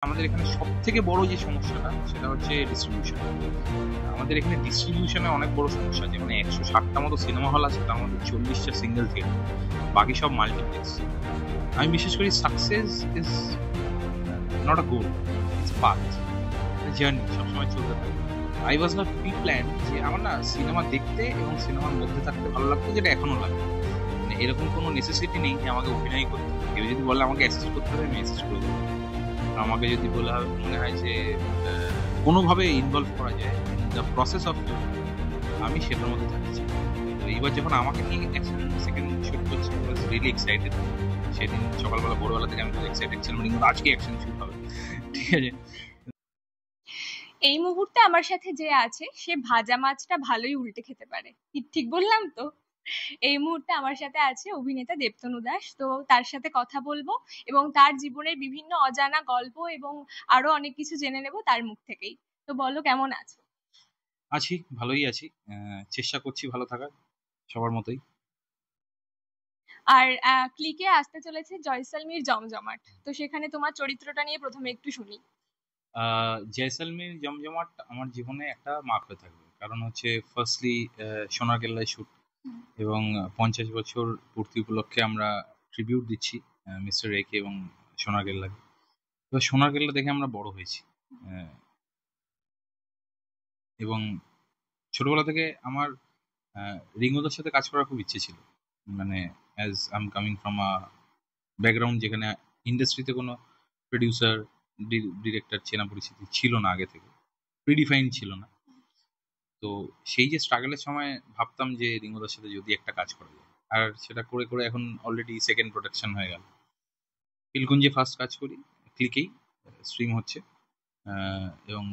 আমাদের এখানে সবথেকে বড় যে সমস্যাটা সেটা হচ্ছে ডিস্ট্রিবিউশন। আমাদের এখানে ডিস্ট্রিবিউশনে অনেক বড় সমস্যা। যেমন 160টা মতো সিনেমা হল আছে, তার মধ্যে 40টা সিঙ্গেল থিয়েটার, বাকি সব মাল্টিপ্লেক্স। আমি বিশেষ করি success is not a goal, it's path, journey, সবসময় চলতে থাকে। I was not pre plan যে আমার না সিনেমা দেখতে এবং সিনেমার মধ্যে থাকতে ভালো লাগতো, যেটা এখনো লাগে। মানে এরকম কোনো নেসেসিটি নেই যে আমাকে অভিনয় করতে হবে। কেউ যদি বলে আমাকে অ্যাসিস্ট করতে হবে, আমি অ্যাসিস্ট করে দেবো। আমাকে যদি বলা হয়, মনে হয় যে কোনোভাবে ইনভলভ করা যায় in the process of film, আমি সেটার মধ্যে থাকতে চাই। তো এইবার যখন আমাকে নিয়ে অ্যাকশন সেকেন্ড শুট করছে, আই ওয়াজ রিয়েলি এক্সাইটেড। সেদিন সকালবেলা ভোরবেলা থেকে আমি খুব এক্সাইটেড ছিলাম, কিন্তু আজকে অ্যাকশন শুট হবে, ঠিক আছে। এই মুহূর্তে আমার সাথে যে আছে সে ভাজা মাছটা ভালোই উল্টে খেতে পারে। ঠিক ঠিক বললাম তো? এই মুহূর্তে আমার সাথে আছে অভিনেতা দেবতনু দাস। তো তার সাথে কথা বলবো এবং তার জীবনের বিভিন্ন অজানা গল্প এবং আরো অনেক কিছু জেনে নেব তার মুখ থেকেই। তো বলো, কেমন আছো? আছি, ভালোই আছি। চেষ্টা করছি ভালো থাকার, সবার মতোই। আর ক্লিকে আসতে চলেছে জয়সালমীর জমজমাট, তো সেখানে তোমার চরিত্রটা নিয়ে প্রথমে একটু শুনি। জয়সলমীর জমজমাট আমার জীবনে একটা মার্ক হয়ে থাকবে, কারণ হচ্ছে ফার্স্টলি সোনার কেল্লায় শুট, এবং 50 বছর পূর্তি উপলক্ষে আমরা ট্রিবিউট দিচ্ছি মিস্টার রেকে এবং সোনার কেল্লাকে। এবার সোনার কেল্লা দেখে আমরা বড় হয়েছি, আহ, এবং ছোটবেলা থেকে আমার রিঙ্গোদার সাথে কাজ করার খুব ইচ্ছে ছিল। মানে as I am coming from a background যেখানে ইন্ডাস্ট্রিতে কোনো প্রডিউসার ডিরেক্টর চেনা পরিচিতি ছিল না, আগে থেকে প্রিডিফাইন ছিল না। তো সেই যে স্ট্রাগলের সময় ভাবতাম যে রিঙ্গোদার সাথে যদি একটা কাজ করা যায়, আর সেটা করে করে এখন অলরেডি সেকেন্ড প্রোডাকশন হয়ে গেল। পিলকুঞ্জে ফার্স্ট কাজ করি, ক্লিকেই স্ট্রিম হচ্ছে, এবং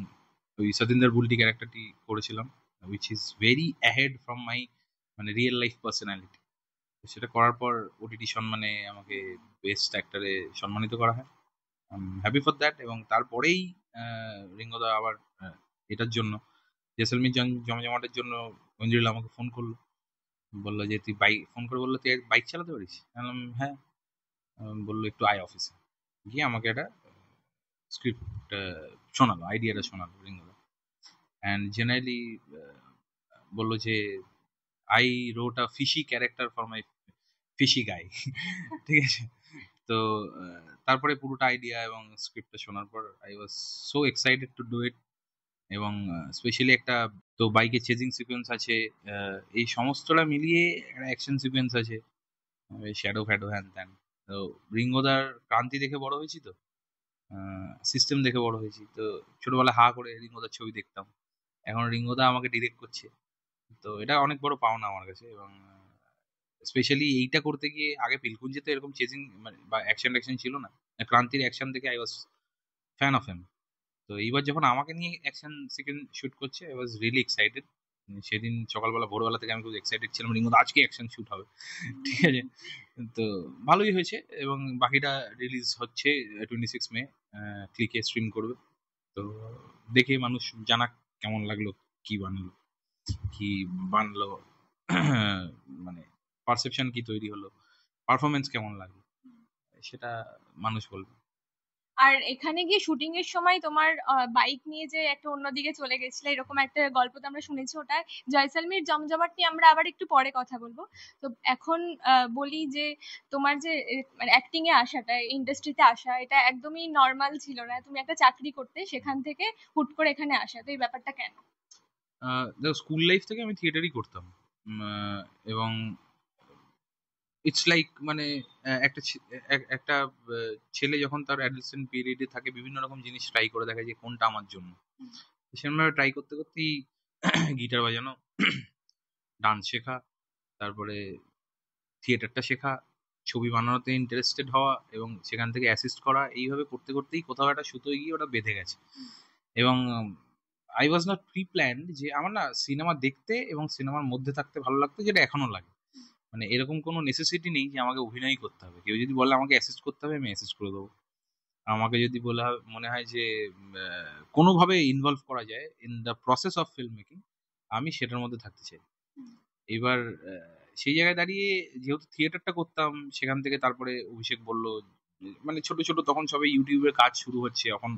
ওই সতিন্দার বুলটি ক্যারেক্টারটি করেছিলাম, which is very ahead from my মানে রিয়েল লাইফ পার্সোনালিটি। সেটা করার পর ওটিটি সম্মানে আমাকে বেস্ট অ্যাক্টরে সম্মানিত করা হয়। Happy for that. এবং তারপরেই রিঙ্গোদা আবার এটার জন্য, জেসলমির জমজমাটের জন্য, অঞ্জলি আমাকে ফোন করলো, বললো যে তুই বাইক, ফোন করে বললো তুই বাইক চালাতে পারিস? আমি বললাম হ্যাঁ। বললো একটু আয় অফিসে, গিয়ে আমাকে একটা স্ক্রিপ্ট শোনালো, আইডিয়াটা শোনালো রিঙ্গোদা। অ্যান্ড জেনারেলি বললো যে I wrote a fishy character for my fishy guy. ঠিক আছে। তো তারপরে পুরোটা আইডিয়া এবং স্ক্রিপ্টটা শোনার পর I was so excited to do it. এবং স্পেশালি একটা, তো বাইকে চেজিং সিকোয়েন্স আছে, এই সমস্তটা মিলিয়ে একটা অ্যাকশন সিকোয়েন্স আছে, শ্যাডো ফ্যাডো হ্যান ত্যান। তো রিঙ্গোদার ক্রান্তি দেখে বড় হয়েছি, তো সিস্টেম দেখে বড় হয়েছি। তো ছোটবেলা হা করে রিঙ্গোদার ছবি দেখতাম, এখন রিঙ্গোদা আমাকে ডিরেক্ট করছে। তো এটা অনেক বড় পাওনা আমার কাছে। এবং স্পেশালি এইটা করতে গিয়ে, আগে পিলকুঞ্জে তো এরকম চেজিং মানে বা অ্যাকশন ট্যাকশন ছিল না। ক্রান্তির অ্যাকশন দেখে I was fan of him. তো এইবার যখন আমাকে নিয়ে অ্যাকশন সিকোয়েন্স শুট করছে, আই ওয়াজ রিয়েলি এক্সাইটেড। সেদিন সকালবেলা ভোরবেলা থেকে আমি খুব এক্সাইটেড ছিলাম, কিন্তু আজকে অ্যাকশন শুট হবে, ঠিক আছে। তো ভালোই হয়েছে। এবং বাকিটা রিলিজ হচ্ছে 26 মে, ক্লিকে স্ট্রিম করবে। তো দেখে মানুষ জানাক কেমন লাগলো, কি বানালো, কি বানলো, মানে পারসেপশন কি তৈরি হলো, পারফরমেন্স কেমন লাগলো, সেটা মানুষ বলবে। আর এখানে গিয়ে শুটিং এর সময় তোমার বাইক নিয়ে যে একটা অন্যদিকে চলে গেছিলে, এরকম একটা গল্প তো আমরা শুনেছি। ওটা জয়সালমীর জমজমাট নিয়ে আমরা আবার একটু পরে কথা বলবো। তো এখন বলি যে তোমার যে মানে অ্যাক্টিং এ আসাটা, ইন্ডাস্ট্রিতে আসা, এটা একদমই নর্মাল ছিল না। তুমি একটা চাকরি করতে, সেখান থেকে হুট করে এখানে আসা, তো এই ব্যাপারটা কেন? দেখো, স্কুল লাইফ থেকে আমি থিয়েটারই করতাম। এবং ইটস লাইক মানে একটা ছেলে যখন তার অ্যাডolescent পিরিয়ডে থাকে, বিভিন্ন রকম জিনিস ট্রাই করে দেখা, যে কোনটা আমার জন্য। সেরকমভাবে ট্রাই করতে করতেই গিটার বাজানো, ডান্স শেখা, তারপরে থিয়েটারটা শেখা, ছবি বানানোতে ইন্টারেস্টেড হওয়া, এবং সেখান থেকে অ্যাসিস্ট করা, এইভাবে করতে করতেই কোথাও একটা সুতোয় গিয়ে ওটা বেঁধে গেছে। এবং I was not pre planned যে আমার না সিনেমা দেখতে এবং সিনেমার মধ্যে থাকতে ভালো লাগতো, যেটা এখনো লাগে। মানে এরকম কোনো নেসেসিটি নেই যে আমাকে অভিনয় করতে হবে। কেউ যদি বলে আমাকে অ্যাসিস্ট করতে হবে, আমি অ্যাসিস্ট করে দেবো। আমাকে যদি বলা হয়, মনে হয় যে কোনোভাবে ইনভলভ করা যায় in the process of film making, আমি সেটার মধ্যে থাকতে চাই। এবার সেই জায়গায় দাঁড়িয়ে যেহেতু থিয়েটারটা করতাম, সেখান থেকে তারপরে অভিষেক বলল মানে ছোট ছোট তখন সবে ইউটিউবের কাজ শুরু হচ্ছে, এখন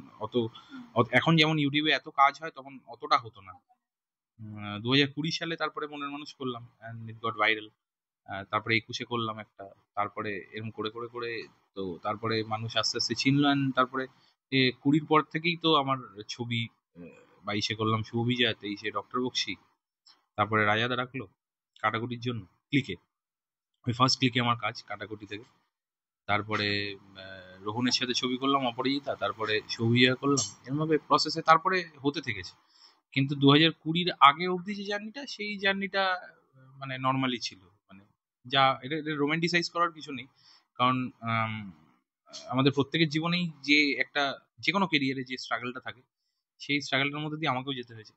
এখন যেমন ইউটিউবে এত কাজ হয় তখন অতটা হতো না। 2020 সালে তারপরে মনের মানুষ করলাম, অ্যান্ড ইট গট ভাইরাল। তারপরে 21-এ করলাম একটা, তারপরে এরকম করে করে করে তো তারপরে মানুষ আস্তে আস্তে চিনলো, and তারপরে 20 পর থেকেই তো আমার ছবি, 22-এ করলাম শুভ বিজয়, 23-এ ডক্টর বক্সি, তারপরে রাজাদা রাখলো কাটাকুটির জন্য ক্লিকে। ওই ফার্স্ট ক্লিকে আমার কাজ কাটাকুটি থেকে। তারপরে রোহনের সাথে ছবি করলাম অপরাজিতা, তারপরে শুভ বিজয় করলাম, এরমভাবে প্রসেসে তারপরে হতে থেকেছে। কিন্তু 2020-র আগে অবধি যে জার্নিটা, সেই জার্নিটা মানে নর্মালি ছিল। মানে যা এটা রোমান্টিসাইজ করার কিছু নেই, কারণ আম, আমাদের প্রত্যেকের জীবনেই যে একটা যে কোনো কেরিয়ারে যে স্ট্রাগলটা থাকে, সেই স্ট্রাগলটার মধ্যে দিয়ে আমাকেও যেতে হয়েছে,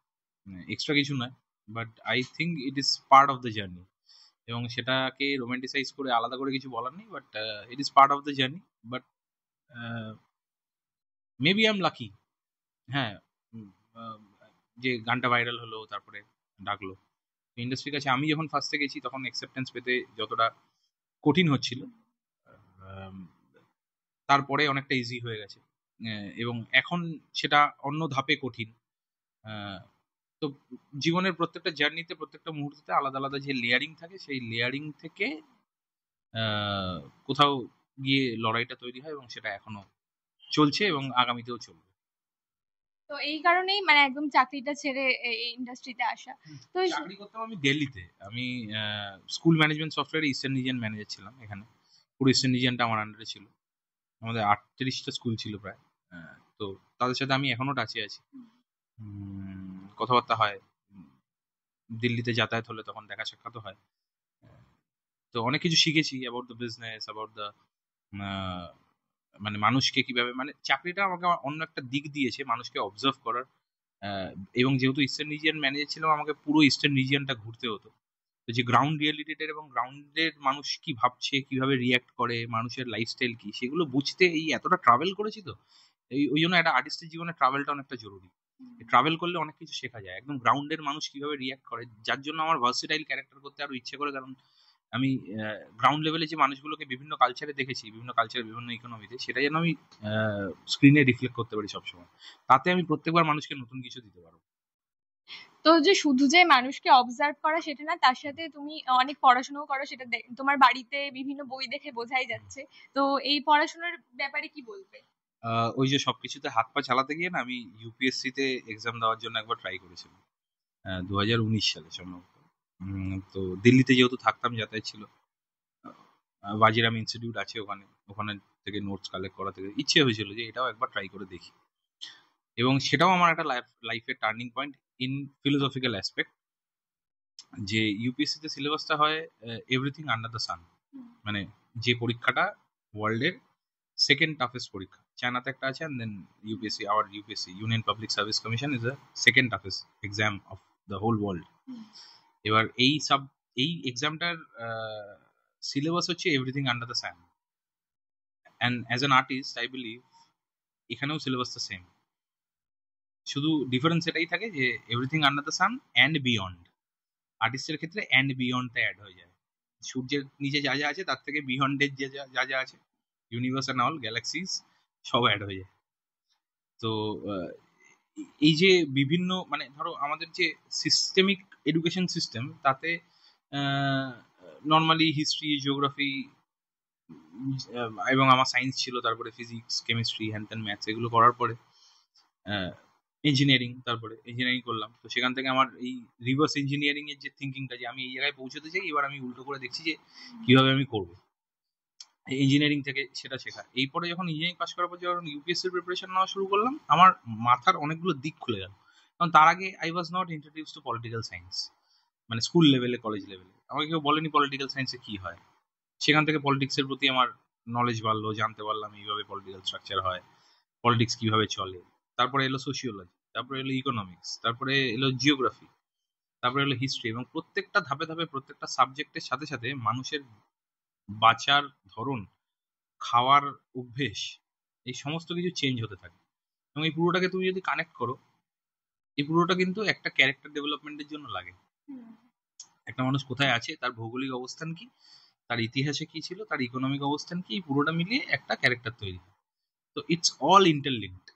এক্সট্রা কিছু নয়। But I think it is part of the journey, এবং সেটাকে রোমান্টিসাইজ করে আলাদা করে কিছু বলার নেই, but it is part of the journey. But maybe I am lucky. হ্যাঁ, উম, আহ, যে গানটা ভাইরাল হলো, তারপরে ডাকলো ইন্ডাস্ট্রির কাছে। আমি যখন ফার্স্টে গেছি তখন অ্যাকসেপ্টেন্স পেতে যতটা কঠিন হচ্ছিল, আম, তারপরে অনেকটা ইজি হয়ে গেছে। এবং এখন সেটা অন্য ধাপে কঠিন। আহ, তো জীবনের প্রত্যেকটা জার্নিতে, প্রত্যেকটা মুহূর্তে আলাদা আলাদা যে লেয়ারিং থাকে, সেই লেয়ারিং থেকে আহ, কোথাও গিয়ে লড়াইটা তৈরি হয়, এবং সেটা এখনো চলছে এবং আগামীতেও চলবে। তো এই কারণেই মানে একদম চাকরিটা ছেড়ে এই ইন্ডাস্ট্রিতে আসা। তো চাকরি করতাম আমি দিল্লিতে। আমি স্কুল ম্যানেজমেন্ট সফটওয়্যারে ইস্টার্ন রিজিয়ন ম্যানেজার ছিলাম এখানে। পুরো ইস্টার্ন রিজিয়নটা আমার আন্ডারে ছিল। আমাদের 38টা স্কুল ছিল প্রায়। তো তাদের সাথে আমি এখনো টাচে আছি। কথাবার্তা হয়। দিল্লিতে যাতায়াত হলে তখন দেখা সাক্ষাৎ হয়। তো অনেক কিছু শিখেছি about the business, about the মানে মানুষকে কিভাবে, মানে চাকরিটা আমাকে অন্য একটা দিক দিয়েছে মানুষকে অবজার্ভ করার। আহ, এবং যেহেতু ইস্টার্ন রিজিয়ন ম্যানেজার ছিলাম, আমাকে পুরো ইস্টার্ন রিজিয়নটা ঘুরতে হতো। তো যে গ্রাউন্ড রিয়েলিটিটা এবং গ্রাউন্ডের মানুষ কি ভাবছে, কিভাবে রিয়াক্ট করে, মানুষের লাইফস্টাইল কি, সেগুলো বুঝতে এই এতটা ট্রাভেল করেছি। তো ওই জন্য একটা আর্টিস্টের জীবনে ট্রাভেলটা অনেকটা জরুরি। ট্রাভেল করলে অনেক কিছু শেখা যায়, একদম গ্রাউন্ডের মানুষ কিভাবে রিয়াক্ট করে, যার জন্য আমার ভার্সেটাইল ক্যারেক্টার করতে আরো ইচ্ছে করে। কারণ আমি গ্রাউন্ড লেভেলে যে মানুষগুলোকে বিভিন্ন কালচারে দেখেছি, বিভিন্ন কালচারে, বিভিন্ন ইকোনমিতে, সেটা যেন আমি স্ক্রিনে রিফ্লেক্ট করতে পারি সবসময়। তাতে আমি প্রত্যেকবার মানুষকে নতুন কিছু দিতে পারবো। তো যে শুধু যে মানুষকে অবজার্ভ করা সেটা না, তার সাথে তুমি অনেক পড়াশোনাও করো, সেটা তোমার বাড়িতে বিভিন্ন বই দেখে বোঝাই যাচ্ছে। তো এই পড়াশোনার ব্যাপারে কি বলবে? ওই যে সবকিছুতে হাত পা চালাতে গিয়ে না, আমি ইউপিএসসি তে এক্সাম দেওয়ার জন্য একবার ট্রাই করেছিলাম 2019 সালে সম্ভবত। তো দিল্লিতে যেহেতু থাকতাম, যাতায়াত ছিল, বাজিরাম ইনস্টিটিউট আছে ওখানে, ওখানে থেকে নোটস কালেক্ট করা থেকে ইচ্ছে হয়েছিল যে এটাও একবার ট্রাই করে দেখি। এবং সেটাও আমার একটা লাইফের turning point in philosophical aspect. যে ইউপিএসসি তে সিলেবাসটা হয় এভরিথিং আন্ডার দ্য সান। মানে যে পরীক্ষাটা ওয়ার্ল্ডের সেকেন্ড টাফেস্ট পরীক্ষা, চায়নাতে একটা আছে, and then UPSC, our UPSC union public service commission is the second toughest exam of the whole world. এবার এই এক্সামটার সিলেবাস হচ্ছে everything under the sun, and as an artist I believe এখানেও সিলেবাসটা সেম। শুধু ডিফারেন্স এটাই থাকে যে everything under the sun and beyond. আর্টিস্টের ক্ষেত্রে অ্যান্ড বিয়ন্ডটা অ্যাড হয়ে যায়। সূর্যের নিচে যা যা আছে তার থেকে বিয়ন্ডের যে যা যা আছে, ইউনিভার্স অ্যান্ড অল গ্যালাক্সিস, সব অ্যাড হয়ে যায়। তো আহ, এই যে বিভিন্ন, মানে ধরো আমাদের যে সিস্টেমিক এডুকেশন সিস্টেম, তাতে নর্মালি হিস্ট্রি, জিওগ্রাফি, এবং আমার সায়েন্স ছিল, তারপরে ফিজিক্স, কেমিস্ট্রি, হ্যান ত্যান, ম্যাথস, এগুলো করার পরে ইঞ্জিনিয়ারিং, তারপরে ইঞ্জিনিয়ারিং করলাম। তো সেখান থেকে আমার এই রিভার্স ইঞ্জিনিয়ারিং এর যে থিঙ্কিংটা, যে আমি এই জায়গায় পৌঁছতে চাই, এবার আমি উল্টো করে দেখছি যে কিভাবে আমি করবো, ইঞ্জিনিয়ারিং থেকে সেটা শেখা। এরপরে যখন ইঞ্জিনিয়ারিং পাস করার পর যখন ইউপিএসসি প্রিপারেশন নেওয়া শুরু করলাম, আমার মাথার অনেকগুলো দিক খুলে গেল। কারণ তার আগে I was not introduce two political science. মানে স্কুল লেভেলে, কলেজ লেভেলে আমাকে কেউ বলেনি পলিটিক্যাল সায়েন্সে কি হয়। সেখান থেকে পলিটিক্সের প্রতি আমার নলেজ বাড়লো, জানতে পারলাম এইভাবে পলিটিক্যাল স্ট্রাকচার হয়, পলিটিক্স কিভাবে চলে। তারপরে এলো সোশিওলজি, তারপরে এলো ইকোনমিক্স, তারপরে এলো জিওগ্রাফি, তারপরে এলো হিস্ট্রি, এবং প্রত্যেকটা ধাপে ধাপে প্রত্যেকটা সাবজেক্টের সাথে সাথে মানুষের বাঁচার ধরন, খাওয়ার অভ্যেস, এই সমস্ত কিছু চেঞ্জ হতে থাকে। এবং এই পুরোটাকে তুমি যদি কানেক্ট করো, এই পুরোটা কিন্তু একটা ক্যারেক্টার ডেভেলপমেন্টের জন্য লাগে। একটা মানুষ কোথায় আছে, তার ভৌগোলিক অবস্থান কি, তার ইতিহাসে কি ছিল, তার ইকোনমিক অবস্থান কি, পুরোটা মিলিয়ে একটা ক্যারেক্টার তৈরি। তো ইটস অল ইন্টারলিঙ্কড।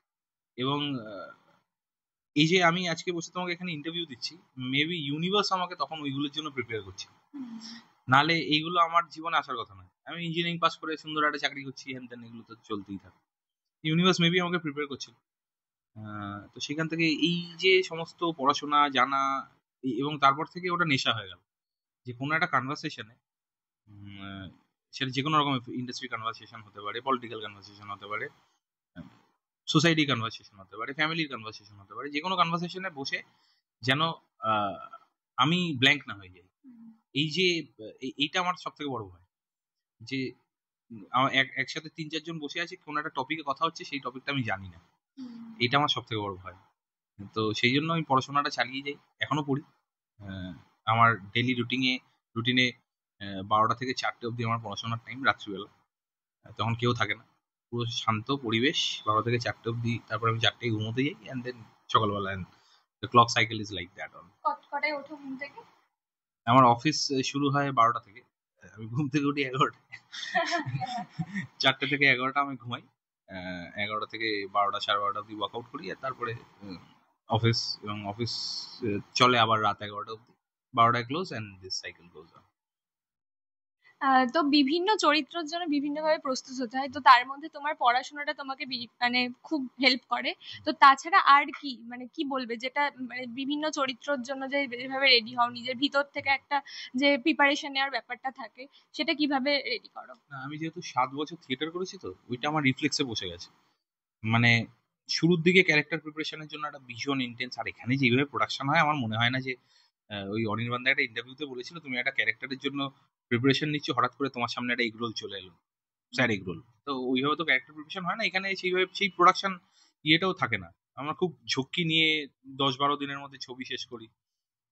এবং এই যে আমি আজকে বসে তোমাকে এখানে ইন্টারভিউ দিচ্ছি, মেবি ইউনিভার্স আমাকে তখন ওইগুলোর জন্য প্রিপেয়ার করছে, নালে এইগুলো আমার জীবনে আসার কথা নয়। আমি ইঞ্জিনিয়ারিং পাস করে সুন্দর একটা চাকরি করছি, হ্যান ত্যান এগুলো তো চলতেই থাকে। ইউনিভার্স মেবি আমাকে প্রিপেয়ার করছিল। তো সেখান থেকে এই যে সমস্ত পড়াশোনা জানা, এবং তারপর থেকে ওটা নেশা হয়ে গেল, যে কোনো একটা কনভারসেশনে, সেটা যে কোনো রকম ইন্ডাস্ট্রি কনভারসেশন হতে পারে, পলিটিক্যাল কনভারসেশন হতে পারে, সোসাইটি কনভারসেশন হতে পারে, ফ্যামিলির কনভারসেশন হতে পারে, যে কোনো কনভারসেশনে বসে যেন আমি ব্ল্যাঙ্ক না হয়ে যাই। এই যে এইটা আমার সব থেকে বড় ভয়, যে আমার একসাথে 3-4 জন বসে আছে, কোনো একটা টপিকে কথা হচ্ছে, সেই টপিকটা আমি জানি না, এটা আমার সব থেকে বড় ভয়। তো সেই জন্য আমি পড়াশোনাটা চালিয়ে যাই, এখনো পড়ি। আমার ডেলি রুটিনে 12টা থেকে 4টে অবধি আমার পড়াশোনার টাইম, রাত্রিবেলা। তখন কেউ থাকে না, পুরো শান্ত পরিবেশ, 12 থেকে 4টে অবধি। তারপর আমি 4টায় ঘুমোতে যাই, অ্যান্ড দেন সকালবেলা the clock cycle is like that on. কটায় ওঠো ঘুম থেকে? আমার অফিস শুরু হয় 12টা থেকে, আমি ঘুম থেকে উঠি 11টায়। 4টে থেকে 11টা আমি ঘুমাই, 11টা থেকে 12টা 12:30 অবধি ওয়ার্কআউট করি, আর তারপরে অফিস, এবং অফিস চলে আবার রাত 11টা অবধি, 12টায় close, and this cycle goes on. তো বিভিন্ন চরিত্রের জন্য বিভিন্ন ভাবে প্রস্তুত হতে হয়, তো তার মধ্যে তোমার পড়াশোনাটা তোমাকে মানে খুব হেল্প করে। তো তাছাড়া আর কি, মানে কি বলবে, যেটা মানে বিভিন্ন চরিত্রের জন্য যে যেভাবে রেডি হও, নিজের ভিতর থেকে একটা যে প্রিপারেশন নেওয়ার ব্যাপারটা থাকে, সেটা কিভাবে রেডি করো? না, আমি যেহেতু 7 বছর থিয়েটার করেছি, তো ওইটা আমার রিফ্লেক্সে বসে গেছে। মানে শুরুর দিকে ক্যারেক্টার প্রিপারেশনের জন্য একটা ভীষণ ইন্টেন্স, আর এখানে যেভাবে প্রোডাকশন হয়, আমার মনে হয় না যে ওই অনির্বাণ দা একটা ইন্টারভিউতে বলেছিল, তুমি একটা ক্যারেক্টারের জন্য প্রিপারেশন নিচ্ছ, হঠাৎ করে তোমার সামনে একটা এগরোল চলে এলো, স্যার এগরোল। তো ওইভাবে তো ক্যারেক্টার প্রিপারেশন হয় না এখানে, সেইভাবে সেই প্রোডাকশন ইয়েটাও থাকে না। আমরা খুব ঝক্কি নিয়ে 10-12 দিনের মধ্যে ছবি শেষ করি,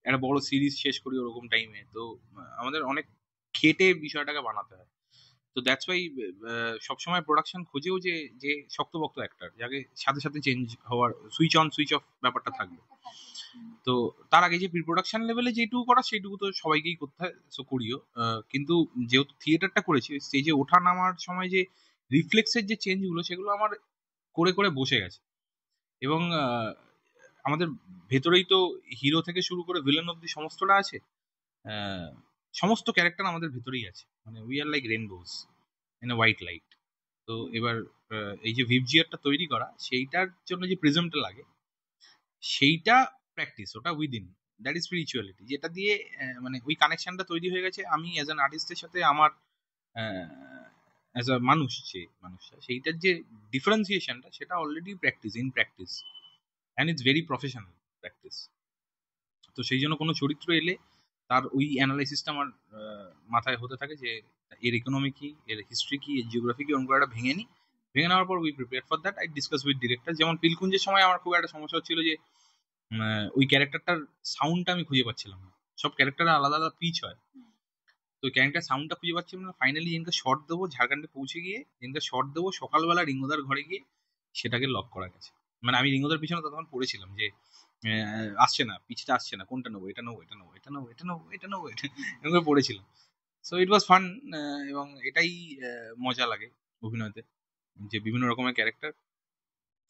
একটা বড় সিরিজ শেষ করি ওরকম টাইমে। তো আমাদের অনেক খেটে বিষয়টাকে বানাতে হয়। তো দ্যাটস ওয়াই সবসময় প্রোডাকশন খোঁজেও যে যে শক্তপোক্ত অ্যাক্টর, যাকে সাথে সাথে চেঞ্জ হওয়ার, সুইচ অন সুইচ অফ ব্যাপারটা থাকবে। তো তার আগে যে প্রি প্রোডাকশন লেভেলে যেটুকু করা, সেইটুকু তো সবাইকেই করতে হয়, সো করিও। কিন্তু যেহেতু থিয়েটারটা করেছি, স্টেজে ওঠা নামার সময় যে রিফ্লেক্সের যে চেঞ্জগুলো, সেগুলো আমার করে করে বসে গেছে। এবং আমাদের ভেতরেই তো হিরো থেকে শুরু করে ভিলেন অব্দি সমস্তটা আছে, সমস্ত ক্যারেক্টার আমাদের ভেতরেই আছে, মানে we are like rainbows in a white light. তো এবার এই যে ভিপজিআরটা তৈরি করা, সেইটার জন্য যে প্রিজমটা লাগে, সেইটা প্র্যাকটিস, ওটা উইদিন, দ্যাট ইজ স্পিরিচুয়ালিটি, যেটা দিয়ে মানে ওই কানেকশনটা তৈরি হয়ে গেছে আমি অ্যাজ অ্যান আর্টিস্টের সাথে, আমার অ্যাজ আ মানুষটা সেইটার যে ডিফারেন্সিয়েশনটা, সেটা already practice, and it's very professional practice. তো সেই জন্য কোনো চরিত্র এলে তার ওই অ্যানালাইসিসটা আমার মাথায় হতে থাকে, যে এর ইকোনমি কি, এর হিস্ট্রি কি, এর জিওগ্রাফি কি, ওরকম করে একটা ভেঙে নেওয়ার পর we prepare for that, I discuss with director. যেমন পিলকুঞ্জের সময় আমার খুব একটা সমস্যা হচ্ছিল, যে ওই ক্যারেক্টারটার সাউন্ডটা আমি খুঁজে পাচ্ছিলাম না, সব ক্যারেক্টারের আলাদা আলাদা পিচ হয়, তো ক্যারেক্টার সাউন্ডটা খুঁজে পাচ্ছিলাম না। ফাইনালি যেদিনকে শর্ট দেবো, ঝাড়খণ্ডে পৌঁছে গিয়ে যেদিনকে শর্ট দেবো, সকালবেলা রিঙ্গোদার ঘরে গিয়ে সেটাকে লক করা গেছে। মানে আমি রিঙ্গোদার পিছনে তখন পড়েছিলাম, যে আসছে না, পিচটা আসছে না, কোনটা নেবো, এটা নেবো, এটা নেবো, এটা নেবো, এটা নেবো, এটা নেবো, এটা এরকম পড়েছিলাম। So it was fun. এবং এটাই মজা লাগে অভিনয়তে, যে বিভিন্ন রকমের ক্যারেক্টার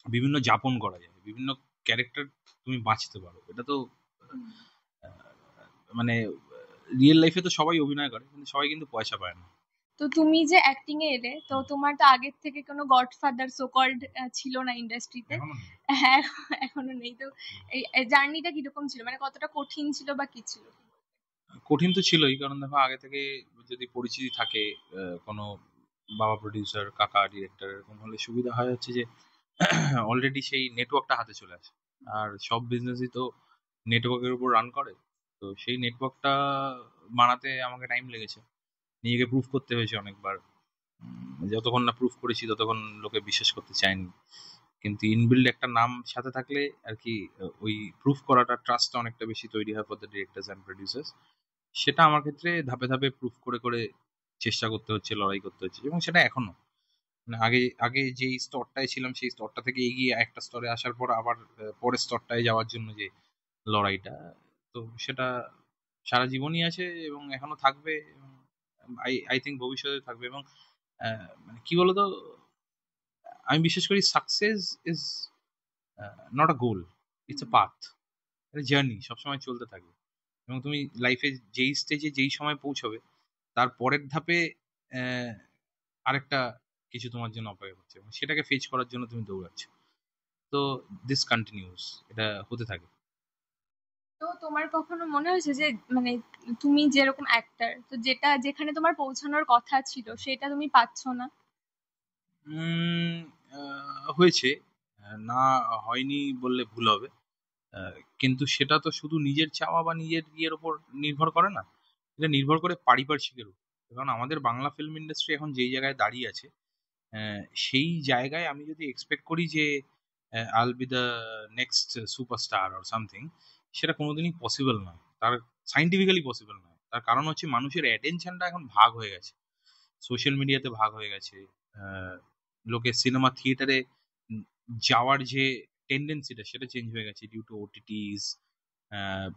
বিভিন্ন যাপন করা যায়, বিভিন্ন ক্যারেক্টার তুমি বাঁচতে পারো। এটা তো মানে রিয়েল লাইফে তো সবাই অভিনয় করে, কিন্তু সবাই কিন্তু পয়সা পায় না। তো তুমি যে অ্যাক্টিং এ এলে, তো তোমার তো আগের থেকে কোনো গডফাদার সো কল্ড ছিল না ইন্ডাস্ট্রিতে। হ্যাঁ, এখনো নেই। তো এই জার্নিটা কিরকম ছিল, মানে কতটা কঠিন ছিল বা কি ছিল? কঠিন তো ছিলই, কারণ দেখো আগে থেকে যদি পরিচিতি থাকে, কোনো বাবা প্রডিউসার, কাকা ডিরেক্টর, এরকম হলে সুবিধা হয় হচ্ছে যে অলরেডি সেই নেটওয়ার্কটা হাতে চলে আসে। আর সব বিজনেসই তো নেটওয়ার্কের উপর রান করে। তো সেই নেটওয়ার্কটা বানাতে আমাকে টাইম লেগেছে, নিজেকে প্রুফ করতে হয়েছে অনেকবার। যতক্ষণ না প্রুফ করেছি, ততক্ষণ লোকে বিশ্বাস করতে চায়নি। কিন্তু ইনবিল্ড একটা নাম সাথে থাকলে আর কি, ওই প্রুফ করাটা, ট্রাস্টটা অনেকটা বেশি তৈরি হয় for the directors and producers. সেটা আমার ক্ষেত্রে ধাপে ধাপে প্রুফ করে করে চেষ্টা করতে হচ্ছে, লড়াই করতে হচ্ছে, এবং সেটা এখনো। মানে আগে আগে যেই স্তরটায় ছিলাম, সেই স্তরটা থেকে এগিয়ে একটা স্তরে আসার পর আবার পরের স্তরটায় যাওয়ার জন্য যে লড়াইটা, তো সেটা সারা জীবনই আছে এবং এখনো থাকবে। এবং আই থিঙ্ক ভবিষ্যতে থাকবে। এবং মানে কি বলতো, আমি বিশ্বাস করি success is not a goal, it's a path, journey, সবসময় চলতে থাকবে। এবং তুমি লাইফে যেই স্টেজে যেই সময় পৌঁছবে, তার পরের ধাপে আহ, আরেকটা কিছু তোমার জন্য অপেক্ষা করছে, এবং সেটাকে ফেচ করার জন্য তুমি দৌড়াচ্ছ। তো দিস কন্টিনিউস, এটা হতে থাকে। তো তোমার কখনো মনে হয়েছে যে মানে তুমি যেরকম অ্যাক্টর, তো যেটা যেখানে তোমার পৌঁছানোর কথা ছিল সেটা তুমি পাচ্ছ না? উম, হয়েছে, না হয়নি বললে ভুল হবে। কিন্তু সেটা তো শুধু নিজের চাওয়া বা নিজের ইয়ের উপর নির্ভর করে না, এটা নির্ভর করে পারিপার্শ্বিকের উপর। কারণ আমাদের বাংলা ফিল্ম ইন্ডাস্ট্রি এখন যেই জায়গায় দাঁড়িয়ে আছে, সেই জায়গায় আমি যদি এক্সপেক্ট করি যে I'll be the next superstar or something, সেটা কোনোদিনই পসিবল নয়। তার সাইন্টিফিক্যালি পসিবল নয়। তার কারণ হচ্ছে মানুষের অ্যাটেনশনটা এখন ভাগ হয়ে গেছে, সোশ্যাল মিডিয়াতে ভাগ হয়ে গেছে। আহ, লোকের সিনেমা থিয়েটারে যাওয়ার যে টেন্ডেন্সিটা, সেটা চেঞ্জ হয়ে গেছে due to OTTs,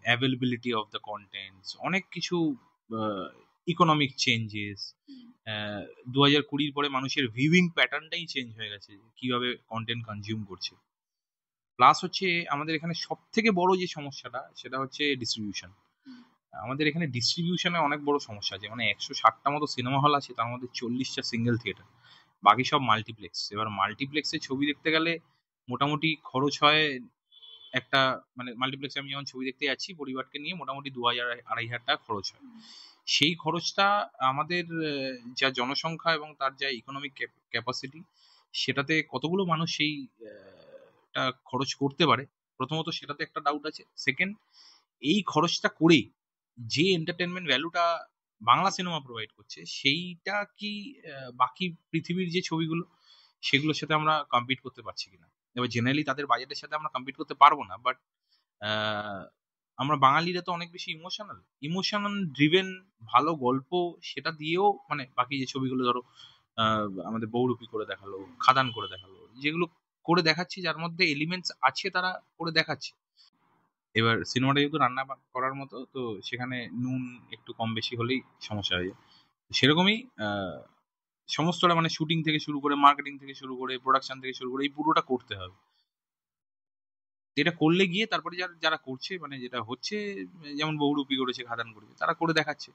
availability of the contents, অনেক কিছু, ইকোনমিক চেঞ্জেস। 2020 পরে মানুষের ভিউইং প্যাটার্নটাই চেঞ্জ হয়ে গেছে, কিভাবে কন্টেন্ট কনজিউম করছে। প্লাস হচ্ছে আমাদের এখানে সব থেকে বড় যে সমস্যাটা, সেটা হচ্ছে ডিস্ট্রিবিউশন। আমাদের এখানে ডিস্ট্রিবিউশনে অনেক বড় সমস্যা আছে। মানে 160টা মতো সিনেমা হল আছে, তার মধ্যে 40টা সিঙ্গেল থিয়েটার, বাকি সব মাল্টিপ্লেক্স। এবার মাল্টিপ্লেক্সে ছবি দেখতে গেলে মোটামুটি খরচ হয় একটা, মানে মাল্টিপ্লেক্সে আমি যখন ছবি দেখতে যাচ্ছি পরিবারকে নিয়ে, মোটামুটি 2,000-2,500 টাকা খরচ হয়। সেই খরচটা আমাদের যা জনসংখ্যা এবং তার যা ইকোনমিক ক্যাপাসিটি, সেটাতে কতগুলো মানুষ সেই টা খরচ করতে পারে, প্রথমত সেটাতে একটা ডাউট আছে। সেকেন্ড, এই খরচটা করে যে এন্টারটেনমেন্ট ভ্যালুটা বাংলা সিনেমা প্রোভাইড করছে, সেইটা কি বাকি পৃথিবীর যে ছবিগুলো, সেগুলোর সাথে আমরা কম্পিট করতে পারছি কিনা। এবার জেনারেলি তাদের বাজেটের সাথে আমরা কম্পিট করতে পারবো না, বাট আমরা বাঙালিরা তো অনেক বেশি ইমোশনাল, ইমোশনাল ড্রিভেন ভালো গল্প, সেটা দিয়েও, মানে বাকি যে ছবিগুলো ধরো আমাদের বহুরূপী করে দেখালো, খাদান করে দেখালো, যেগুলো করে দেখাচ্ছি, যার মধ্যে এলিমেন্টস আছে, তারা করে দেখাচ্ছে। এবার সিনেমাটা যেহেতু রান্না করার মতো, তো সেখানে নুন একটু কম বেশি হলেই সমস্যা হয়ে যায়। সেরকমই সমস্তটা, মানে শুটিং থেকে শুরু করে, মার্কেটিং থেকে শুরু করে, প্রোডাকশন থেকে শুরু করে, এই পুরোটা করতে হবে। যেটা করলে গিয়ে তারপরে যারা যারা করছে, মানে যেটা হচ্ছে, যেমন বহুরূপী করেছে, খাদান করেছে, তারা করে দেখাচ্ছে।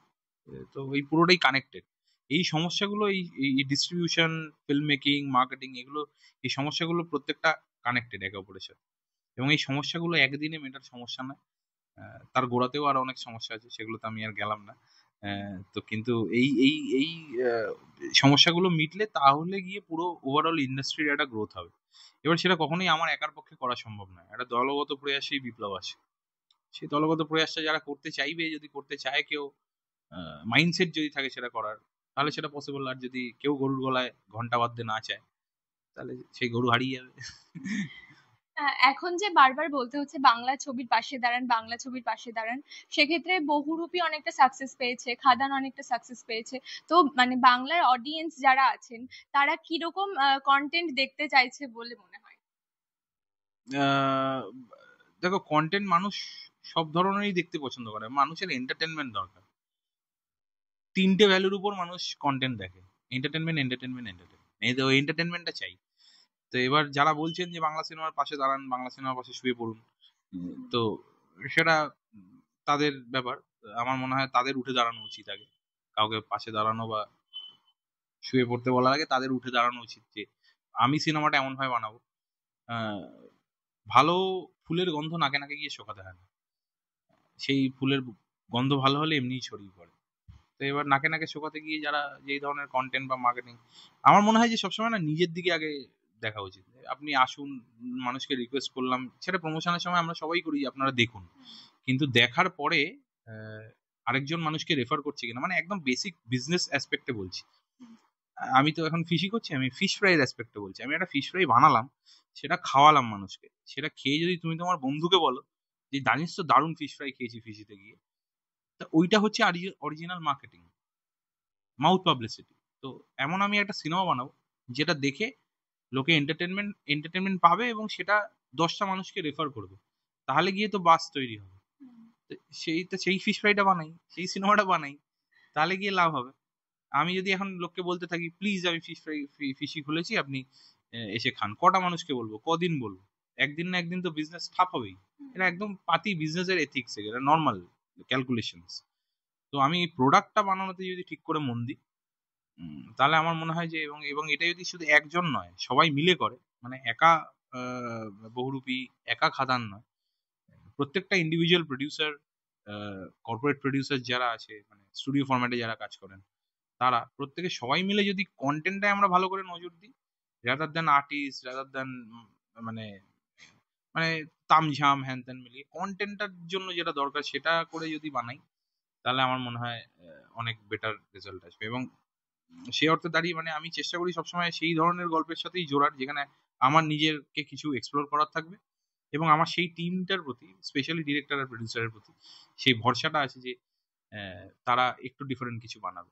তো এই পুরোটাই কানেক্টেড। এই সমস্যাগুলো, এই ডিস্ট্রিবিউশন, ফিল্ম মেকিং, মার্কেটিং, এগুলো, এই সমস্যাগুলো প্রত্যেকটা কানেক্টেড একে অপরের সাথে। এবং এই সমস্যাগুলো একদিনে মেটার সমস্যা না, তার গোড়াতেও আরো অনেক সমস্যা আছে, সেগুলো তো আমি আর গেলাম না। তো কিন্তু এই এই এই আহ, সমস্যাগুলো মিটলে তাহলে গিয়ে পুরো ওভারঅল ইন্ডাস্ট্রির একটা গ্রোথ হবে। এবার সেটা কখনোই আমার একার পক্ষে করা সম্ভব নয়, একটা দলগত প্রয়াসেই বিপ্লব আসে। সেই দলগত প্রয়াসটা যারা করতে চাইবে, যদি করতে চায় কেউ, মাইন্ডসেট যদি থাকে সেটা করার, তাহলে সেটা পসিবল। আর যদি কেউ গরুর গলায় ঘন্টা বাঁধতে না চায়, তাহলে সেই গরু হারিয়ে যাবে। এখন যে বারবার বলতে হচ্ছে বাংলা ছবির পাশে দাঁড়ান, বাংলা ছবির পাশে দাঁড়ান, সেক্ষেত্রে বহুরূপী অনেকটা সাকসেস পেয়েছে, খাদান অনেকটা সাকসেস পেয়েছে। তো মানে বাংলার অডিয়েন্স যারা আছেন, তারা কিরকম কন্টেন্ট দেখতে চাইছে বলে মনে হয়? আহ, দেখো, কন্টেন্ট মানুষ সব ধরনেরই দেখতে পছন্দ করে। মানুষের এন্টারটেনমেন্ট দরকার। 3টে ভ্যালুর উপর মানুষ কন্টেন্ট দেখে: এন্টারটেনমেন্ট, এন্টারটেনমেন্ট, এন্টারটেনমেন্ট। এই তো এন্টারটেনমেন্টটা চাই। তো এবার যারা বলছেন যে বাংলা সিনেমার পাশে দাঁড়ান, বাংলা সিনেমার পাশে শুয়ে পড়ুন, তো সেটা তাদের ব্যাপার। আমার মনে হয় তাদের উঠে দাঁড়ানো উচিত আগে। কাউকে পাশে দাঁড়ানো বা শুয়ে পড়তে বলার আগে তাদের উঠে দাঁড়ানো উচিত, যে আমি সিনেমাটা এমন ভাবে বানাবো। আহ, ভালো ফুলের গন্ধ নাকে নাকে গিয়ে শোকাতে হয় না, সেই ফুলের গন্ধ ভালো হলে এমনিই ছড়িয়ে পড়ে। তো এবার নাকে নাকে শোকাতে গিয়ে যারা যেই ধরনের কন্টেন্ট বা মার্কেটিং, আমার মনে হয় যে সবসময় না নিজের দিকে আগে দেখা উচিত। আপনি আসুন, মানুষকে রিকোয়েস্ট করলাম, সেটা প্রমোশনের সময় আমরা সবাই করি যে আপনারা দেখুন, কিন্তু দেখার পরে আহ, আরেকজন মানুষকে রেফার করছে কিনা, মানে একদম বেসিক বিজনেস অ্যাসপেক্টে বলছি। আমি তো এখন ফিশই করছি, আমি ফিশ ফ্রাইয়ের অ্যাসপেক্টে বলছি। আমি একটা ফিশ ফ্রাই বানালাম, সেটা খাওয়ালাম মানুষকে, সেটা খেয়ে যদি তুমি তোমার বন্ধুকে বলো যে জানিস তো দারুণ ফিশ ফ্রাই খেয়েছি ফিশিতে গিয়ে, তা ওইটা হচ্ছে অরিজিনাল মার্কেটিং, মাউথ পাবলিসিটি। তো এমন আমি একটা সিনেমা বানাবো যেটা দেখে লোকে এন্টারটেনমেন্ট পাবে, এবং সেটা 10টা মানুষকে রেফার করবে, তাহলে গিয়ে তো বাস তৈরি হবে। তো সেই ফিশ ফ্রাইটা বানাই, সেই সিনেমাটা বানাই, তাহলে গিয়ে লাভ হবে। আমি যদি এখন লোককে বলতে থাকি প্লিজ আমি ফিশি খুলেছি, আপনি এসে খান, কটা মানুষকে বলবো, কদিন বলবো? একদিন না একদিন তো বিজনেস ঠাপ হবেই। এটা একদম পাতি বিজনেসের এথিক্স, এটা নর্মাল ক্যালকুলেশনস। তো আমি প্রোডাক্টটা বানানোতে যদি ঠিক করে মন দিই, তাহলে আমার মনে হয় যে, এবং এবং এটা যদি শুধু একজন নয়, সবাই মিলে করে, মানে একা বহুরূপী, একা খাদান নয়, প্রত্যেকটা ইন্ডিভিজুয়াল প্রডিউসার, কর্পোরেট প্রডিউসার যারা আছে, মানে স্টুডিও ফরম্যাটে যারা কাজ করেন, তারা প্রত্যেকে সবাই মিলে যদি কন্টেন্টটাই আমরা ভালো করে নজর দিই, rather than artist, rather than মানে মানে তামঝাম হ্যান ত্যান মিলিয়ে কন্টেন্টটার জন্য যেটা দরকার সেটা করে যদি বানাই, তাহলে আমার মনে হয় অনেক বেটার রেজাল্ট আসবে। এবং সেই অর্থে দাঁড়িয়ে মানে আমি চেষ্টা করি সবসময় সেই ধরনের গল্পের সাথেই জোড়ার, যেখানে আমার নিজেরকে কিছু এক্সপ্লোর করার থাকবে, এবং আমার সেই টিমটার প্রতি, স্পেশালি ডিরেক্টর আর প্রডিউসারের প্রতি সেই ভরসাটা আছে যে তারা একটু ডিফারেন্ট কিছু বানাবে।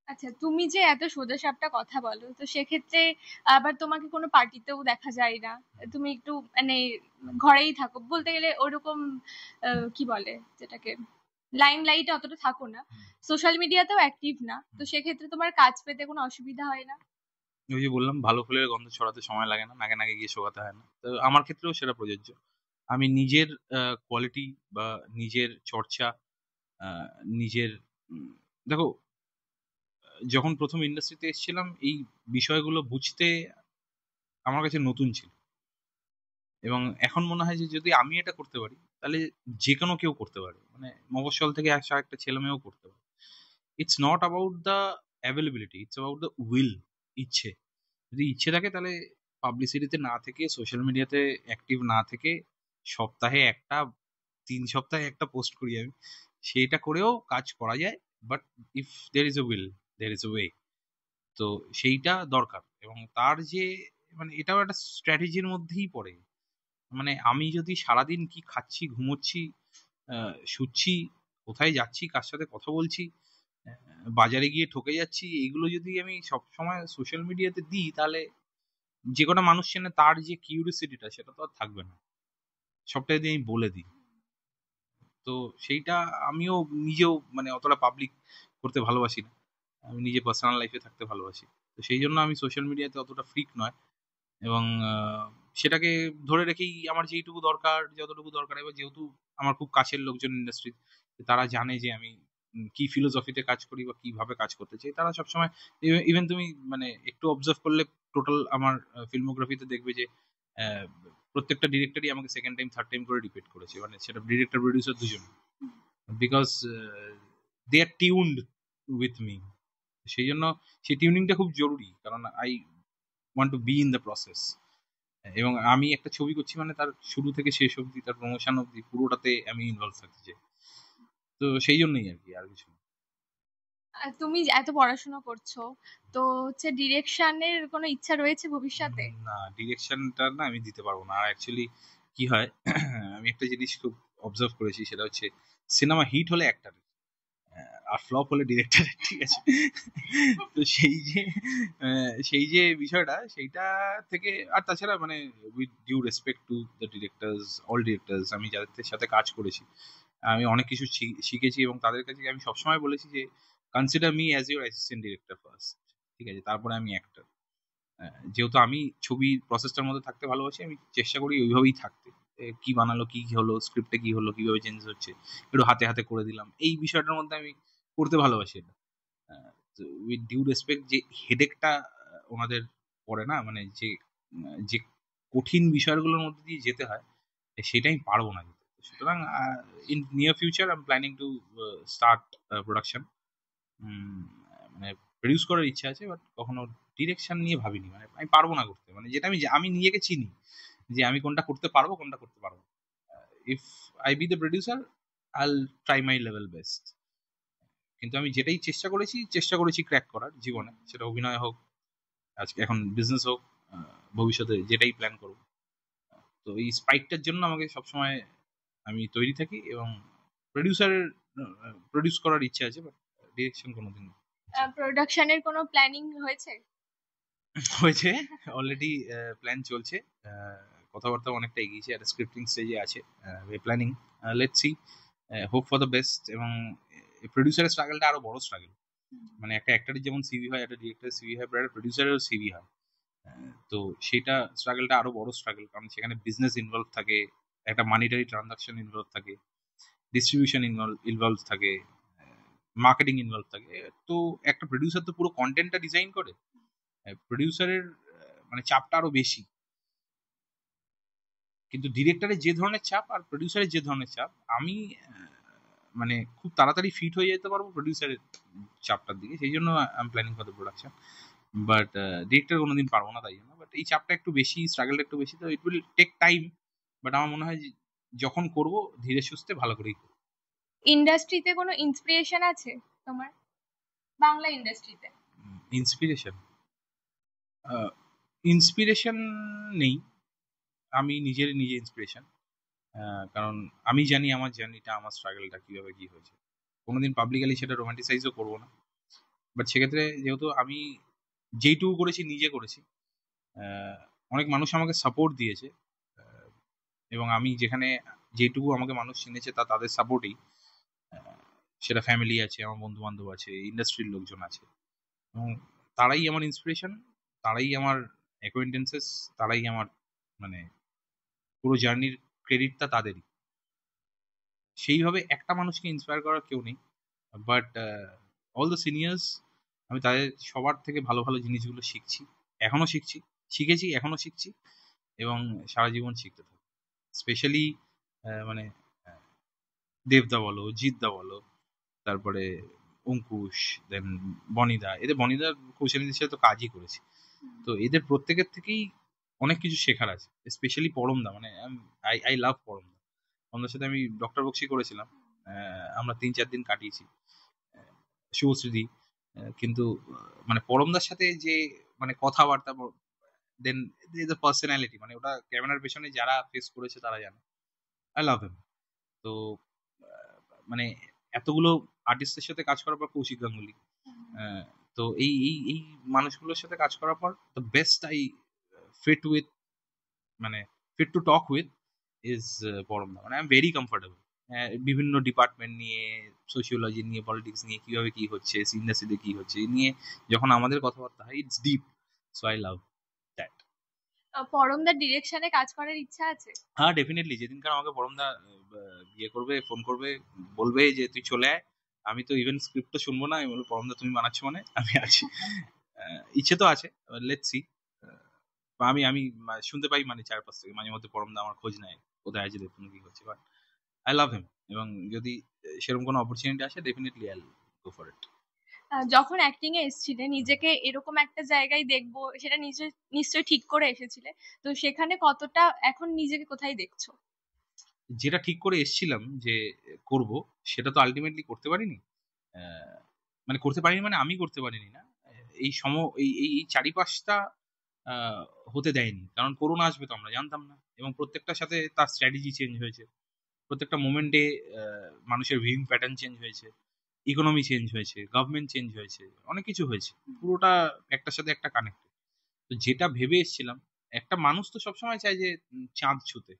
আচ্ছা, তুমি যে এত সোজাসাপটা কথা বলো, তো সেক্ষেত্রে আবার তোমাকে কোনো পার্টিতেও দেখা যায় না, তুমি একটু মানে ঘরেই থাকো বলতে গেলে, ওরকম কি বলে যেটাকে, লাইমলাইটে অতটা থাকো না, সোশ্যাল মিডিয়াতেও অ্যাক্টিভ না, তো সেক্ষেত্রে তোমার কাজ পেতে কোনো অসুবিধা হয় না? ওই যে বললাম, ভালো ফুলের গন্ধ ছড়াতে সময় লাগে না, নাকে নাকে গিয়ে শোকাতে হয় না। তো আমার ক্ষেত্রেও সেটা প্রযোজ্য। আমি নিজের কোয়ালিটি বা নিজের চর্চা, আহ, নিজের দেখো, যখন প্রথম ইন্ডাস্ট্রিতে এসেছিলাম এই বিষয়গুলো বুঝতে আমার কাছে নতুন ছিল, এবং এখন মনে হয় যে যদি আমি এটা করতে পারি, তাহলে যে কোনো কেউ করতে পারে, মানে মফস্বল থেকে আসা একটা ছেলে মেয়েও করতে পারে। It's not about the availability, it's about the will, ইচ্ছে। যদি ইচ্ছে থাকে, তাহলে পাবলিসিটিতে না থেকে, সোশ্যাল মিডিয়াতে অ্যাক্টিভ না থেকে, সপ্তাহে একটা, 3 সপ্তাহে একটা পোস্ট করি আমি, সেইটা করেও কাজ করা যায়। But if there is a will, there is a way. তো সেইটা দরকার, এবং তার যে মানে এটাও একটা স্ট্র্যাটেজির মধ্যেই পড়ে। মানে আমি যদি সারাদিন কি খাচ্ছি, ঘুমোচ্ছি, শুচ্ছি, কোথায় যাচ্ছি, কার সাথে কথা বলছি, বাজারে গিয়ে ঠকে যাচ্ছি, এইগুলো যদি আমি সব সময় সোশ্যাল মিডিয়াতে দিই, তাহলে যে কটা মানুষ চেনে তার যে কিউরিওসিটিটা, সেটা তো আর থাকবে না। সবটাই যদি আমি বলে দিই, তো সেইটা আমিও নিজেও মানে অতটা পাবলিক করতে ভালোবাসি না। আমি নিজে পার্সোনাল লাইফে থাকতে ভালোবাসি। তো সেই জন্য আমি সোশ্যাল মিডিয়াতে অতটা ফ্রিক নয়, এবং সেটাকে ধরে রেখেই আমার যেইটুকু দরকার, যতটুকু দরকার। এবার যেহেতু আমার খুব কাছের লোকজন ইন্ডাস্ট্রি, তারা জানে যে আমি কি ফিলোসফিতে কাজ করি বা কিভাবে কাজ করতে চাই, তারা সবসময়, ইভেন তুমি মানে একটু অবজার্ভ করলে টোটাল আমার ফিল্মোগ্রাফিতে দেখবে যে আহ, প্রত্যেকটা ডিরেক্টরই আমাকে সেকেন্ড টাইম থার্ড টাইম করে রিপিট করেছে, মানে সেটা ডিরেক্টর প্রডিউসার দুজন, because they are tuned with me. সেই জন্য সেই টিউনিংটা খুব জরুরি, কারণ I want to be in the process. এবং আমি একটা ছবি করছি মানে তার শুরু থেকে শেষ অবধি, তার প্রমোশন অবধি পুরোটাতে আমি ইনভলভ থাকতে চাই। তো সেই জন্যই আর কি, আর কিছু না। আর তুমি যে এত পড়াশোনা করছো, তো হচ্ছে ডিরেকশনের কোনো ইচ্ছা রয়েছে ভবিষ্যতে? না, ডিরেকশনটা না আমি দিতে পারবো না। আর অ্যাকচুয়ালি কি হয়, আমি একটা জিনিস খুব অবজার্ভ করেছি, সেটা হচ্ছে সিনেমা হিট হলে অ্যাক্টর, আর ফ্লপ হলে ডিরেক্টর, ঠিক আছে? তো সেই যে বিষয়টা, সেইটা থেকে। আর তাছাড়া মানে with due respect to the directors, all directors, আমি যাদের সাথে কাজ করেছি, আমি অনেক কিছু শিখেছি, এবং তাদের কাছে আমি সবসময় বলেছি যে consider me as your assistant director first, ঠিক আছে, তারপরে আমি অ্যাক্টর। যেহেতু আমি ছবির প্রসেসটার মধ্যে থাকতে ভালোবাসি, আমি চেষ্টা করি ওইভাবেই থাকতে। কি বানালো, কি হলো, স্ক্রিপ্টে কি হলো, কিভাবে চেঞ্জ হচ্ছে, একটু হাতে হাতে করে দিলাম, এই বিষয়টার মধ্যে আমি করতে ভালোবাসি এটা। উইথ ডিউ রেসপেক্ট, যে হেডেকটা ওনাদের পড়ে না, মানে যে কঠিন বিষয়গুলোর মধ্যে দিয়ে যেতে হয়, সেটাই আমি পারবো না যেতে। সুতরাং in near future I am planning to start production. মানে প্রডিউস করার ইচ্ছা আছে, বাট কখনো ডিরেকশন নিয়ে ভাবিনি। মানে আমি পারবো না করতে, মানে যেটা আমি আমি নিজেকে চিনি যে আমি কোনটা করতে পারবো, কোনটা করতে পারবো। If I B the producer, I try my level best. কিন্তু আমি যেটাই চেষ্টা করেছি ক্র্যাক করার জীবনে, সেটা অভিনয় হোক, আজকে এখন বিজনেস হোক, ভবিষ্যতে যেটাই প্ল্যান করবো। তো এই স্পাইকটার জন্য আমাকে সবসময় আমি তৈরি থাকি, এবং প্রডিউসারের প্রডিউস করার ইচ্ছা আছে, বাট ডিরেকশন কোনোদিন প্রোডাকশনের কোনো প্ল্যানিং হয়েছে? হয়েছে। অলরেডি প্ল্যান চলছে, কথাবার্তা অনেকটা এগিয়েছে, একটা স্ক্রিপ্টিং স্টেজে আছে, planning. Let's see, hope for the best. এবং প্রডিউসারের স্ট্রাগলটা আরো বড় স্ট্রাগল, মানে একটা অ্যাক্টরের যেমন সিভি হয়, একটা ডিরেক্টরের সিভি হয়, একটা প্রডিউসারেরও সিভি হয়। তো সেটা স্ট্রাগলটা আরো বড় স্ট্রাগল, কারণ সেখানে বিজনেস ইনভলভ থাকে, একটা মানিটারি ট্রানজাকশন ইনভলভ থাকে, ডিস্ট্রিবিউশন ইনভলভ থাকে, মার্কেটিং ইনভলভ থাকে। তো একটা প্রডিউসার তো পুরো কন্টেন্টটা ডিজাইন করে, প্রডিউসারের মানে চাপটা আরো বেশি। কিন্তু ডিরেক্টরের যে ধরনের চাপ আর প্রডিউসারের যে ধরনের চাপ, আমি মানে খুব তাড়াতাড়ি ফিট হয়ে যেতে পারবো প্রডিউসারের চাপটার দিকে, সেই জন্য I am planning for the production. But director কোনোদিন পারবো না তাই জন্য। বাট এই চাপটা একটু বেশি, স্ট্রাগলটা একটু বেশি, তো it will take time. But আমার মনে হয় যে যখন করব ধীরে সুস্থে ভালো করেই করবো। ইন্ডাস্ট্রিতে কোনো ইন্সপিরেশন আছে তোমার, বাংলা ইন্ডাস্ট্রিতে? ইন্সপিরেশন, ইন্সপিরেশন নেই। আমি নিজে ইন্সপিরেশন। কারণ আমি জানি আমার জার্নিটা, আমার স্ট্রাগলটা কিভাবে কি হয়েছে। কোনোদিন পাবলিকালি সেটা রোমান্টিসাইজও করবো না। বাট সেক্ষেত্রে যেহেতু আমি যেইটুকু করেছি নিজে করেছি, আহ, অনেক মানুষ আমাকে সাপোর্ট দিয়েছে, আহ, এবং আমি যেখানে যেটুকু আমাকে মানুষ চিনেছে তা তাদের সাপোর্টেই। সেটা ফ্যামিলি আছে, আমার বন্ধু বান্ধব আছে, ইন্ডাস্ট্রির লোকজন আছে, এবং তারাই আমার ইন্সপিরেশন, তারাই আমার অ্যাকোয়েন্টেন্সেস, তারাই আমার মানে পুরো জার্নির ক্রেডিটটা তাদেরই। সেইভাবে একটা মানুষকে ইন্সপায়ার করার কেউ নেই। বাট অল দ্য সিনিয়র্স, আমি তাদের সবার থেকে ভালো ভালো জিনিসগুলো শিখছি, এখনো শিখছি, শিখেছি, এখনো শিখছি, এবং সারা জীবন শিখতে থাকবো। স্পেশালি মানে আহ, দেবদা বলো, জিৎদা বলো, তারপরে অঙ্কুশ, দেন বনিদা, এদের বনিদা কৌশানীদের সাথে তো কাজই করেছি। তো এদের প্রত্যেকের থেকেই অনেক কিছু শেখার আছে। স্পেশালি পরমদা, মানে আই আই লাভ পরমদা। পরমদার সাথে আমি ডক্টর বক্সি করেছিলাম, আমরা 3-4 দিন কাটিয়েছি, শুভশ্রীদি। কিন্তু মানে পরমদার সাথে যে মানে কথাবার্তা, দেন দ্য পার্সোনালিটি, মানে ওটা ক্যামেরার পেছনে যারা ফেস করেছে তারা জানে। আই লাভ হিম। তো মানে এতগুলো আর্টিস্টের সাথে কাজ করার পর কৌশিক গাঙ্গুলি, আহ, তো এই মানুষগুলোর সাথে কাজ করার পর the best I fit with, মানে fit to talk with is পরমদা। মানে আই এম ভেরি কমফোর্টেবল। বিভিন্ন ডিপার্টমেন্ট নিয়ে, সোশিওলজি নিয়ে, পলিটিক্স নিয়ে, কিভাবে কি হচ্ছে, ইন্ডাস্ট্রিতে কি হচ্ছে এই নিয়ে যখন আমাদের কথাবার্তা হয়, it's deep. So I love that. পরমদার ডিরেকশনে কাজ করার ইচ্ছা আছে? হ্যাঁ, ডেফিনেটলি। যেদিনকার আমাকে পরমদা বিয়ে করবে, ফোন করবে, বলবে যে তুই চলে আয়, আমি তো ইভেন স্ক্রিপ্টও শুনবো না, আমি বলবো পরমদা তুমি বানাচ্ছ মানে আমি আছি। ইচ্ছে তো আছে, লেটস সি। আমি আমি শুনতে পাই মানে চারপাশ থেকে মাঝে মধ্যে পরমদা আমার খোঁজ নেয়, কোথায় আছে, দেখুন কি করছে। বাট আই লাভ হিম, এবং যদি সেরকম কোনো অপরচুনিটি আসে, definitely I go for it. যখন অ্যাক্টিং এ এসেছিলে, নিজেকে এরকম একটা জায়গায় দেখবো সেটা নিশ্চয়ই ঠিক করে এসেছিলে, তো সেখানে কতটা এখন নিজেকে কোথায় দেখছো? যেটা ঠিক করে এসেছিলাম যে করব, সেটা তো আলটিমেটলি করতে পারিনি। আহ, মানে করতে পারিনি মানে আমি করতে পারিনি না, এই এই এই এই চারিপাশটা আহ, হতে দেয়নি। কারণ করোনা আসবে তো আমরা জানতাম না, এবং প্রত্যেকটার সাথে তার স্ট্র্যাটেজি চেঞ্জ হয়েছে। প্রত্যেকটা মোমেন্টে মানুষের ভিউইং প্যাটার্ন চেঞ্জ হয়েছে, ইকোনমি চেঞ্জ হয়েছে, গভর্নমেন্ট চেঞ্জ হয়েছে, অনেক কিছু হয়েছে। পুরোটা একটার সাথে একটা কানেক্টেড। তো যেটা ভেবে এসেছিলাম, একটা মানুষ তো সবসময় চায় যে চাঁদ ছুতে,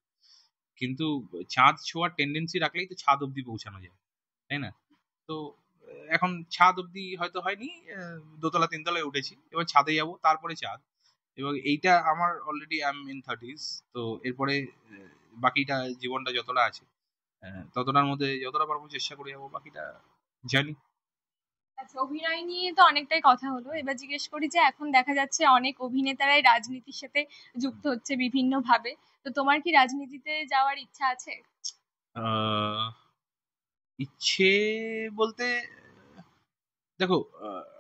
কিন্তু চাঁদ ছোঁয়ার টেন্ডেন্সি রাখলেই তো ছাদ অব্দি পৌঁছানো যায়, তাই না? তো এখন ছাদ অব্দি হয়তো হয়নি, দোতলা তিনতলায় উঠেছি, এবার ছাদে যাব, তারপরে চাঁদ। এবং এইটা আমার already I am in thirties. তো এরপরে বাকিটা জীবনটা যতটা আছে, ততটার মধ্যে যতটা পারবো চেষ্টা করে যাবো, বাকিটা জানি। আচ্ছা, অভিনয় নিয়ে তো অনেকটাই কথা হলো, এবার জিজ্ঞেস করি যে এখন দেখা যাচ্ছে অনেক অভিনেতারাই রাজনীতির সাথে যুক্ত হচ্ছে বিভিন্ন ভাবে, তো তোমার কি রাজনীতিতে যাওয়ার ইচ্ছা আছে? আহ, ইচ্ছে বলতে, দেখো,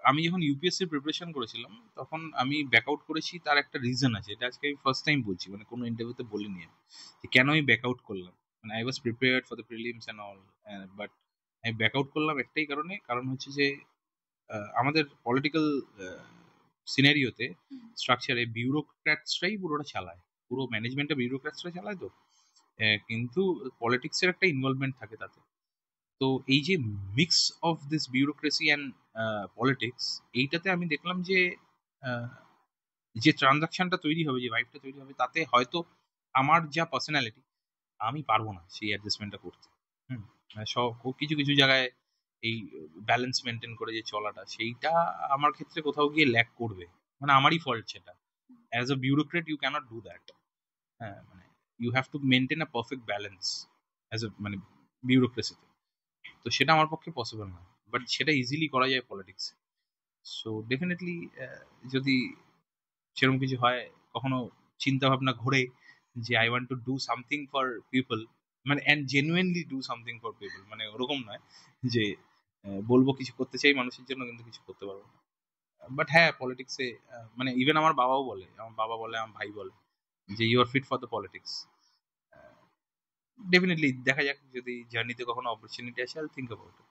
আমি যখন ইউপিএসসি প্রিপারেশন করেছিলাম তখন আমি ব্যাক আউট করেছি, তার একটা রিজন আছে। এটা আজকে আমি ফার্স্ট টাইম বলছি, মানে কোনো ইন্টারভিউতে বলিনি আমি যে কেন আমি ব্যাক আউট করলাম। মানে I was prepared for the prelims and all, but আমি ব্যাক আউট করলাম একটাই কারণে, কারণ হচ্ছে যে আমাদের পলিটিক্যাল সিনারিওতে, স্ট্রাকচারে বিউরোক্র্যাটসরাই পুরোটা চালায়, পুরো ম্যানেজমেন্টটা বিউরোক্র্যাটসরা চালায়। তো কিন্তু পলিটিক্সের একটা ইনভলভমেন্ট থাকে তাতে। তো এই যে mix of this bureaucracy and politics, এইটাতে আমি দেখলাম যে আহ, যে ট্রানজাকশনটা তৈরি হবে, যে ভাইবটা তৈরি হবে, তাতে হয়তো আমার যা পার্সোনালিটি, আমি পারবো না সেই অ্যাডজাস্টমেন্টটা করতে। হুম। সব কিছু কিছু জায়গায় এই ব্যালেন্স মেনটেন করে যে চলাটা, সেইটা আমার ক্ষেত্রে কোথাও গিয়ে ল্যাক করবে, মানে আমারই ফল্ট সেটা। As a bureaucrat you cannot do that. হ্যাঁ, মানে you have to maintain a perfect balance as a মানে বিউরোক্রেসিতে। তো সেটা আমার পক্ষে পসিবল না, বাট সেটা ইজিলি করা যায় পলিটিক্স। সো ডেফিনেটলি যদি সেরকম কিছু হয়, কখনো চিন্তা ভাবনা ঘোরে যে I want to do something for people, মানে and genuinely do something for people, মানে ওরকম নয় যে বলবো কিছু করতে চাই মানুষের জন্য কিন্তু কিছু করতে পারবো না। বাট হ্যাঁ, পলিটিক্সে মানে ইভেন আমার বাবাও বলে, আমার বাবা বলে, আমার ভাই বলে যে you are fit for the politics. Definitely দেখা যাক, যদি জার্নিতে কখনো অপরচুনিটি আসে, আই থিঙ্ক অ্যাবাউট ইট।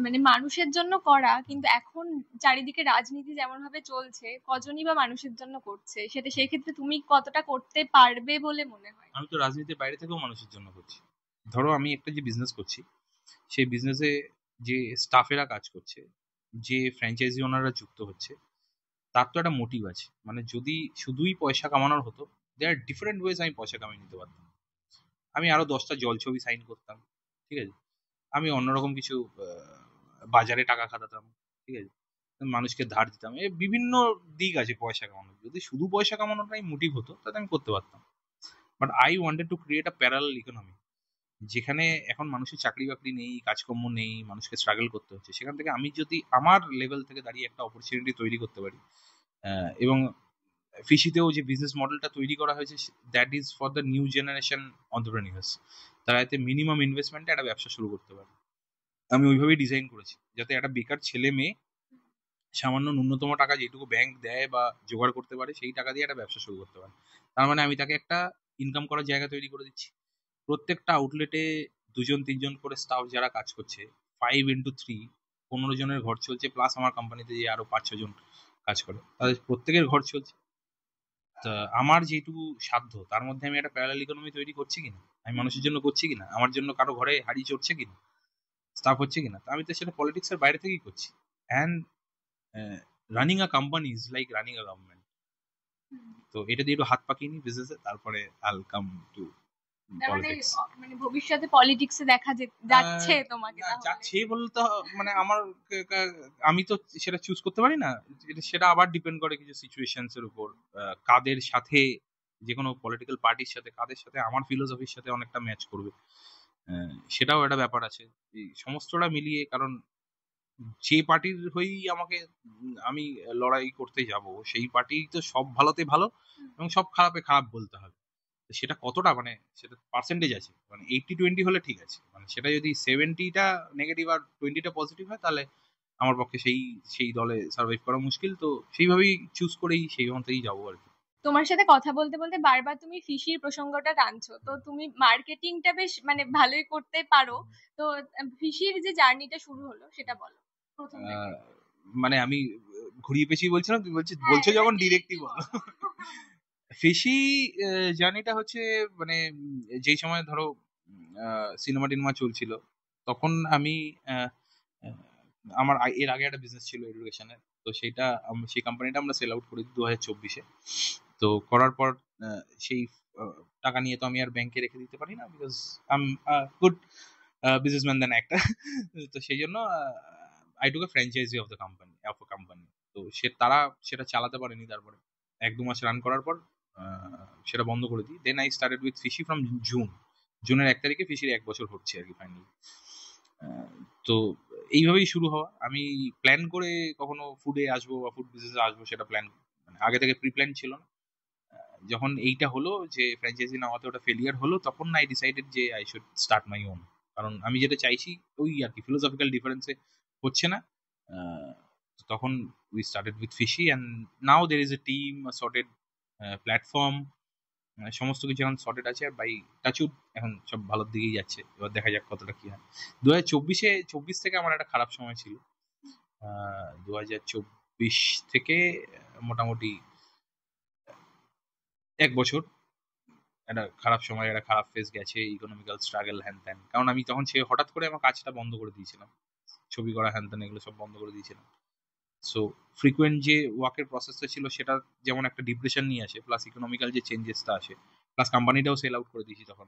মানে মানুষের জন্য করা, কিন্তু এখন চারিদিকে রাজনীতি যেমন ভাবে চলছে, কজনই বা মানুষের জন্য করছে সেটা, সেই ক্ষেত্রে তুমি কতটা করতে পারবে বলে মনে হয়? আমি তো রাজনীতির বাইরে থেকেও মানুষের জন্য করছি। ধরো আমি একটা যে বিজনেস করছি, সেই বিজনেসে যে স্টাফেরা কাজ করছে, যে ফ্র্যাঞ্চাইজি ওনাররা যুক্ত হচ্ছে, তার তো একটা মোটিভ আছে। মানে যদি শুধুই পয়সা কামানোর হতো, দেয়ার আর ডিফারেন্ট ওয়েজ আমি পয়সা কামিয়ে নিতে পারতাম। আমি আরো 10টা জল ছবি সাইন করতাম, ঠিক আছে, আমি অন্যরকম কিছু বাজারে টাকা খাটাতাম, ঠিক আছে, মানুষকে ধার দিতাম, এই বিভিন্ন দিক আছে পয়সা কামানোর। যদি শুধু পয়সা কামানোটাই মোটিভ হতো, তাহলে আমি করতে পারতাম। But I wanted to create a parallel economy, যেখানে এখন মানুষের চাকরি বাকরি নেই, কাজকর্ম নেই, মানুষকে স্ট্রাগল করতে হচ্ছে, সেখান থেকে আমি যদি আমার লেভেল থেকে দাঁড়িয়ে একটা অপরচুনিটি তৈরি করতে পারি। এবং ফিশিতেও যে বিজনেস মডেলটা তৈরি করা হয়েছে, that is for the new generation entrepreneurs. তারা এতে মিনিমাম ইনভেস্টমেন্টে একটা ব্যবসা শুরু করতে পারে। আমি ওইভাবেই ডিজাইন করেছি, যাতে একটা বেকার ছেলে মেয়ে সামান্য ন্যূনতম টাকা যেটুকু ব্যাংক দেয় বা জোগাড় করতে পারে, সেই টাকা দিয়ে একটা ব্যবসা শুরু করতে পারে। তার মানে আমি তাকে একটা ইনকাম করার জায়গা তৈরি করে দিচ্ছি। প্রত্যেকটা আউটলেটে 2-3 জন করে স্টাফ যারা কাজ করছে, 5 into 3, 15 জনের ঘর চলছে, প্লাস আমার কোম্পানিতে যে আরো 5-6 জন কাজ করে, তাদের প্রত্যেকের ঘর চলছে। তা আমার যেটুকু সাধ্য, তার মধ্যে আমি একটা প্যারালাল ইকোনমি তৈরি করছি কিনা, আমি মানুষের জন্য করছি কিনা, আমার জন্য কারো ঘরে হাড়ি চড়ছে কিনা, স্টাফ হচ্ছে কিনা, তা আমি তো সেটা পলিটিক্স এর বাইরে থেকেই করছি। And running a company is like running a government. তো এটা দিয়ে একটু হাত পাকিয়ে নি বিজনেসে, তারপরে আল কাম টু তার মানে পলিটিক্স। ভবিষ্যতে পলিটিক্সে দেখা যাচ্ছে তোমাকে না, তাহলে? যাচ্ছে বলতে মানে আমার আমি তো সেটা চুজ করতে পারি না। সেটা আবার ডিপেন্ড করে কিছু সিচুয়েশনস এর উপর, কাদের সাথে, যে কোনো পলিটিক্যাল পার্টির সাথে কাদের সাথে আমার ফিলোসফির সাথে অনেকটা ম্যাচ করবে। সেটাও একটা ব্যাপার আছে, এই সমস্তটা মিলিয়ে। কারণ যে পার্টির হয়েই আমাকে আমি লড়াই করতে যাব, সেই পার্টি তো সব ভালোতে ভালো এবং সব খারাপে খারাপ বলতে হবে। তো সেটা কতটা, মানে সেটা পার্সেন্টেজ আছে, মানে 80-20 হলে ঠিক আছে, মানে সেটা যদি 70টা নেগেটিভ আর 20টা পজিটিভ হয়, তাহলে আমার পক্ষে সেই সেই দলে সার্ভাইভ করা মুশকিল। তো সেইভাবেই চুজ করেই সেই মতেই যাবো আর কি। তোমার সাথে কথা বলতে বলতে বারবার তুমি ফিশির প্রসঙ্গটা টানছো, তো তুমি মার্কেটিংটা বেশ মানে ভালোই করতে পারো। তো ফিশির যে জার্নিটা শুরু হলো সেটা বলো প্রথম থেকে। আহ, মানে আমি ঘুরিয়ে পেঁচিয়ে বলছিলাম, তুমি হ্যাঁ, বলছো এবার যখন ডিরেক্টই ডিরেক্টলি বলো। বলো। ফেসি জার্নিটা হচ্ছে, মানে যেই সময় ধরো সিনেমা টিনেমা চলছিল, তখন আমি আহ, আহ, আমার এর আগে একটা বিজনেস ছিল এডুকেশনের। তো সেটা সেই কোম্পানিটা আমরা সেল আউট করি 2024-এ। তো করার পর সেই আহ, টাকা নিয়ে তো আমি আর ব্যাংকে রেখে দিতে পারি না, because I am good businessman then একটা। তো সেই জন্য I took a franchise of the company. তো তারা সেটা চালাতে পারেনি। তারপরে 1-2 মাস রান করার পর সেটা বন্ধ করে দিই। Then I started with fishy from জুনের 1 তারিখে ফিশির 1 বছর হচ্ছে আর কি ফাইনালি। তো এইভাবেই শুরু হওয়া। আমি প্ল্যান করে কখনো ফুডে আসবো বা ফুড বিজনেসে আসবো, সেটা প্ল্যান মানে আগে থেকে প্রি প্ল্যান ছিল না। যখন এইটা হলো যে ফ্র্যাঞ্চাইজি নেওয়াতে ওটা ফেলিয়ার হলো, তখন আই ডিসাইডেড যে I should start my own. কারণ আমি যেটা চাইছি ওই আর কি ফিলোসফিক্যাল ডিফারেন্সে হচ্ছে না। আহ, তখন we started with fishy, and now there is a team, sorted platform, সমস্ত কিছু এখন সর্টেড আছে। আর বাই টাচুড এখন সব ভালোর দিকেই যাচ্ছে। এবার দেখা যাক কতটা কি হয়। 2024 থেকে আমার একটা খারাপ সময় ছিল। 2024 থেকে মোটামুটি 1 বছর একটা খারাপ সময়, একটা খারাপ ফেজ গেছে, ইকোনমিক্যাল স্ট্রাগল হ্যান ত্যান। কারণ আমি তখন হঠাৎ করে আমার কাজটা বন্ধ করে দিয়েছিলাম, ছবি করা হ্যান ত্যান এগুলো সব বন্ধ করে দিয়েছিলাম। সো ফ্রিকোয়েন্ট যে ওয়ার্কের প্রসেসটা ছিল, সেটা যেমন একটা ডিপ্রেশন নিয়ে আসে, প্লাস ইকোনমিক্যাল যে চেঞ্জেসটা আসে, প্লাস কোম্পানিটাও সেল আউট করে দিয়েছি তখন।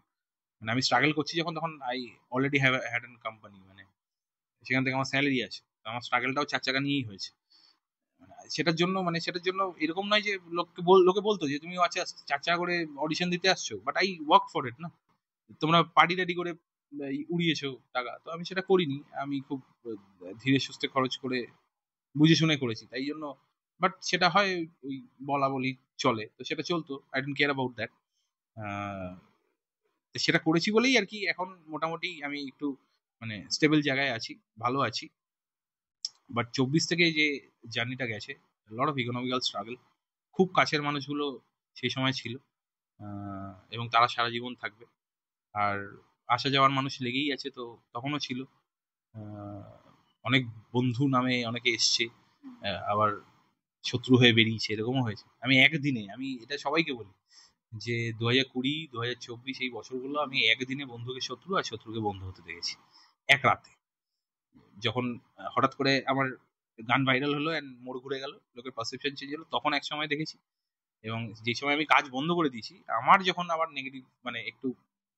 মানে আমি স্ট্রাগল করছি যখন, তখন I already had an company, মানে সেখান থেকে আমার স্যালারি আছে, আমার স্ট্রাগলটাও 4 চাকা নিয়েই হয়েছে। সেটার জন্য এরকম নয় যে লোকে বলতো যে তুমি আচ্ছা 4 চাকা করে অডিশন দিতে আসছো, but I work for it না। তোমরা পার্টি রেডি করে উড়িয়েছো টাকা, তো আমি সেটা করিনি। আমি খুব ধীরে সুস্থে খরচ করে বুঝে শুনে করেছি, তাই জন্য। বাট সেটা হয় ওই বলা বলি চলে, তো সেটা চলতো, I don't care about that. সেটা করেছি বলেই আর কি এখন মোটামুটি আমি একটু মানে স্টেবল জায়গায় আছি, ভালো আছি। বাট 24 থেকে যে জার্নিটা গেছে, লট অফ ইকোনমিক্যাল স্ট্রাগল। খুব কাছের মানুষগুলো সেই সময় ছিল, এবং তারা সারা জীবন থাকবে। আর আসা যাওয়ার মানুষ লেগেই আছে, তো তখনও ছিল। আহ, অনেক বন্ধু নামে অনেকে এসছে, আবার শত্রু হয়ে বেরিয়েছে, এরকমও হয়েছে। আমি এটা সবাইকে বলি যে 2020 2024 এই বছরগুলো আমি একদিনে বন্ধুকে শত্রু আর শত্রুকে বন্ধু হতে দেখেছি, এক রাতে। যখন হঠাৎ করে আমার গান ভাইরাল হলো অ্যান্ড মোড় ঘুরে গেল, লোকের পারসেপশন চেঞ্জ হলো, তখন এক সময় দেখেছি। এবং যে সময় আমি কাজ বন্ধ করে দিয়েছি, আমার যখন আবার নেগেটিভ মানে একটু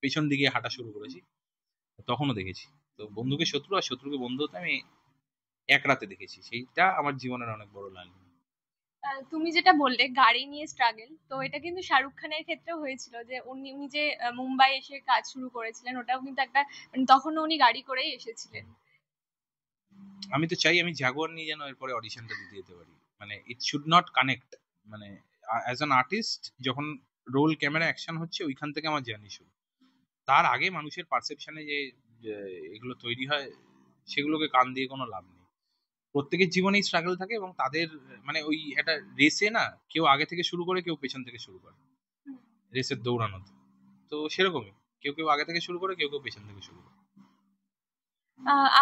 পেছন দিকে হাঁটা শুরু করেছি, তখনও দেখেছি। তো বন্ধুকে শত্রু আর শত্রুকে বন্ধু হতে আমি এক রাতে দেখেছি, সেইটা আমার জীবনের অনেক বড় লার্নিং। তুমি যেটা বললে গাড়ি নিয়ে স্ট্রাগল, তো এটা কিন্তু শাহরুখ খানের ক্ষেত্রেও হয়েছিল যে উনি উনি যে মুম্বাই এসে কাজ শুরু করেছিলেন, ওটাও কিন্তু একটা মানে তখনও উনি গাড়ি করেই এসেছিলেন। আমি তো চাই আমি জাগুয়ার নিয়ে যেন এরপরে অডিশনটা দিতে যেতে পারি। মানে ইট শুড নট কানেক্ট। মানে অ্যাজ অ্যান আর্টিস্ট যখন রোল ক্যামেরা অ্যাকশন হচ্ছে, ওইখান থেকে আমার জার্নি শুরু। তার আগে মানুষের পারসেপশনে যে এগুলো তৈরি হয়, সেগুলোকে কান দিয়ে কোনো লাভ নেই। প্রত্যেকের জীবনেই স্ট্রাগল থাকে, এবং তাদের মানে ওই একটা রেসে না, কেউ আগে থেকে শুরু করে, কেউ পেছন থেকে শুরু করে রেসের দৌড়ানোতে। তো সেরকমই, কেউ কেউ আগে থেকে শুরু করে, কেউ কেউ পেছন থেকে শুরু করে।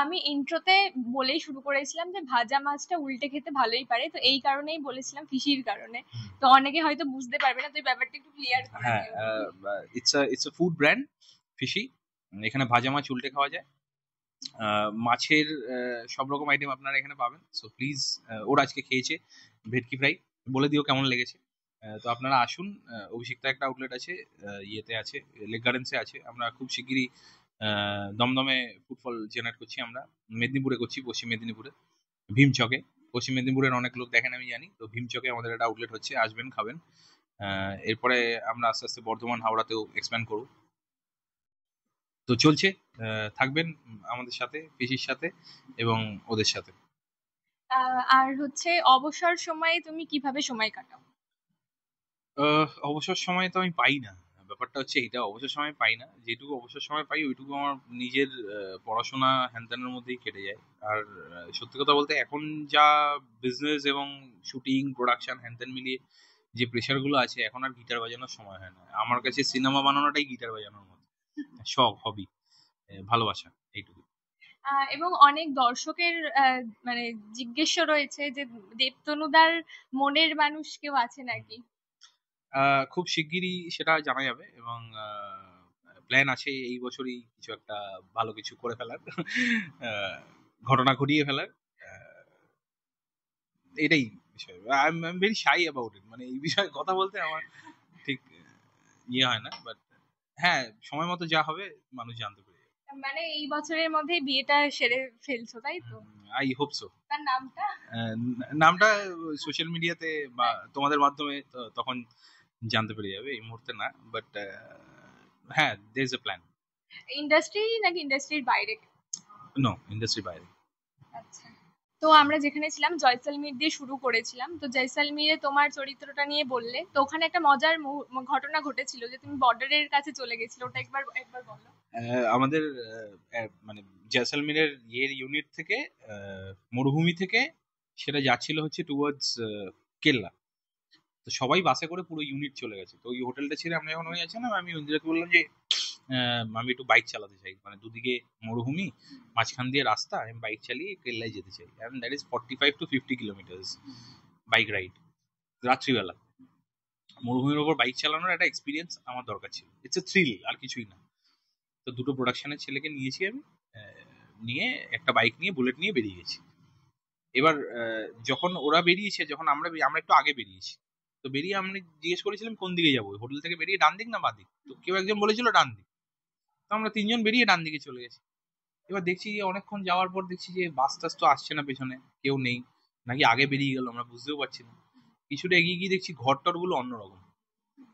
আমি ইন্ট্রোতে বলেই শুরু করেছিলাম যে ভাজা মাছটা উল্টে খেতে ভালোই পারে, তো এই কারণেই বলেছিলাম ফিশির কারণে। তো অনেকে হয়তো বুঝতে পারবে না, তো এই ব্যাপারটা একটু ক্লিয়ার করে হ্যাঁ, দিও। It's a food brand, fishy. এখানে ভাজা মাছ উল্টে খাওয়া যায়। মাছের সব রকম আইটেম আপনারা এখানে পাবেন। সো প্লিজ, ওরা আজকে খেয়েছে ভেটকি ফ্রাই, বলে দিও কেমন লেগেছে। তো আপনারা আসুন। অভিষিক্তা একটা আউটলেট আছে, ইয়েতে আছে, লেক গার্ডেন্সে আছে। আমরা খুব শিগগিরই দমদমে ফুটফল জেনারেট করছি। আমরা মেদিনীপুরে করছি, পশ্চিম মেদিনীপুরে ভীমচকে। পশ্চিম মেদিনীপুরের অনেক লোক দেখেন আমি জানি, তো ভীমচকে আমাদের একটা আউটলেট হচ্ছে, আসবেন খাবেন। এরপরে আমরা আস্তে আস্তে বর্ধমান হাওড়াতেও এক্সপ্যান্ড করব। তো চলছে। থাকবেন আমাদের সাথে, পিসির সাথে এবং ওদের সাথে। আর হচ্ছে অবসর সময়ে তুমি কিভাবে সময় কাটাও? অবসর সময় তো আমি পাই না। ব্যাপারটা হচ্ছে এটা, অবসর সময় পাই না। যেটুকু অবসর সময় পাই ওইটুকু আমার নিজের পড়াশোনা হ্যান-ত্যানের মধ্যেই কেটে যায়। আর সত্যি কথা বলতে এখন যা বিজনেস এবং শুটিং প্রোডাকশন হ্যান-ত্যান মিলিয়ে যে প্রেশার গুলো আছে, এখন আর গিটার বাজানোর সময় হয় না আমার কাছে। সিনেমা বানানোটাই গিটার বাজানোর মতো শখ, হবি, ভালোবাসা, এইটুকু। এবং অনেক দর্শকের মানে জিজ্ঞেস রয়েছে যে দেবতনুদার মনের মানুষ কেউ আছে নাকি? খুব শিগগিরই সেটা জানা যাবে, এবং প্ল্যান আছে এই বছরই কিছু একটা ভালো কিছু করে ফেলার, আহ, ঘটনা ঘটিয়ে ফেলার। আহ, এটাই বিষয়। I am very shy about it, মানে এই বিষয়ে কথা বলতে আমার ঠিক ইয়ে হয় না। বাট হ্যাঁ, সময় মতো যা হবে মানুষ জানতে পেরে যাবে। মানে এই বছরের মধ্যেই বিয়েটা সেরে ফেলছো, তাই তো? I hope so. তার নামটা? নামটা সোশ্যাল মিডিয়াতে বা তোমাদের মাধ্যমে তখন জানতে পেরে যাবে, এই মুহূর্তে না। বাট হ্যাঁ, there is a plan. Industry নাকি ইন্ডাস্ট্রির বাইরে? নো, ইন্ডাস্ট্রি বাইরে। আচ্ছা। তো আমরা যেখানে ছিলাম জয়সলমীর দিয়ে শুরু করেছিলাম, তো জয়সলমীরে তোমার চরিত্রটা নিয়ে বললে, তো ওখানে একটা মজার ঘটনা ঘটেছিল যে তুমি বর্ডারের কাছে চলে গেছিলে, ওটা একবার একবার বলো। আমাদের মানে জয়সলমীরের ইউনিট থেকে, মরুভূমি থেকে সেটা যাচ্ছিল হচ্ছে টুয়ার্ডস কেল্লা। তো সবাই বাসে করে পুরো ইউনিট চলে গেছে। তো ওই হোটেলটা ছেড়ে আমরা যখন হয়ে যাচ্ছিলাম, আমি ইন্দিরাকে বললাম যে আমি একটু বাইক চালাতে চাই, মানে দুদিকে মরুভূমি, মাঝখান দিয়ে রাস্তা, আমি বাইক চালিয়ে কেল্লায় যেতে চাই। And that is 45 to 50 kilometres bike ride রাত্রিবেলা। মরুভূমির ওপর বাইক চালানোর একটা এক্সপিরিয়েন্স আমার দরকার ছিল, ইটস এ থ্রিল, আর কিছুই না। তো দুটো প্রোডাকশনের ছেলেকে নিয়েছি আমি, নিয়ে একটা বাইক নিয়ে, বুলেট নিয়ে বেরিয়ে গেছি। এবার যখন ওরা বেরিয়েছে, যখন আমরা আমরা একটু আগে বেরিয়েছি, তো বেরিয়ে আমরা জিজ্ঞেস করেছিলাম কোন দিকে যাবো, হোটেল থেকে বেরিয়ে ডান দিক না বাঁ দিক। তো কেউ একজন বলেছিল ডান দিক। তো আমরা তিনজন বেরিয়ে ডান দিকে চলে গেছি। এবার দেখছি যে অনেকক্ষণ যাওয়ার পর দেখছি যে বাস টাস তো আসছে না, পেছনে কেউ নেই, নাকি আগে বেরিয়ে গেল আমরা বুঝতেও পারছি না। কিছুটা এগিয়ে গিয়ে দেখছি ঘর টর গুলো অন্যরকম,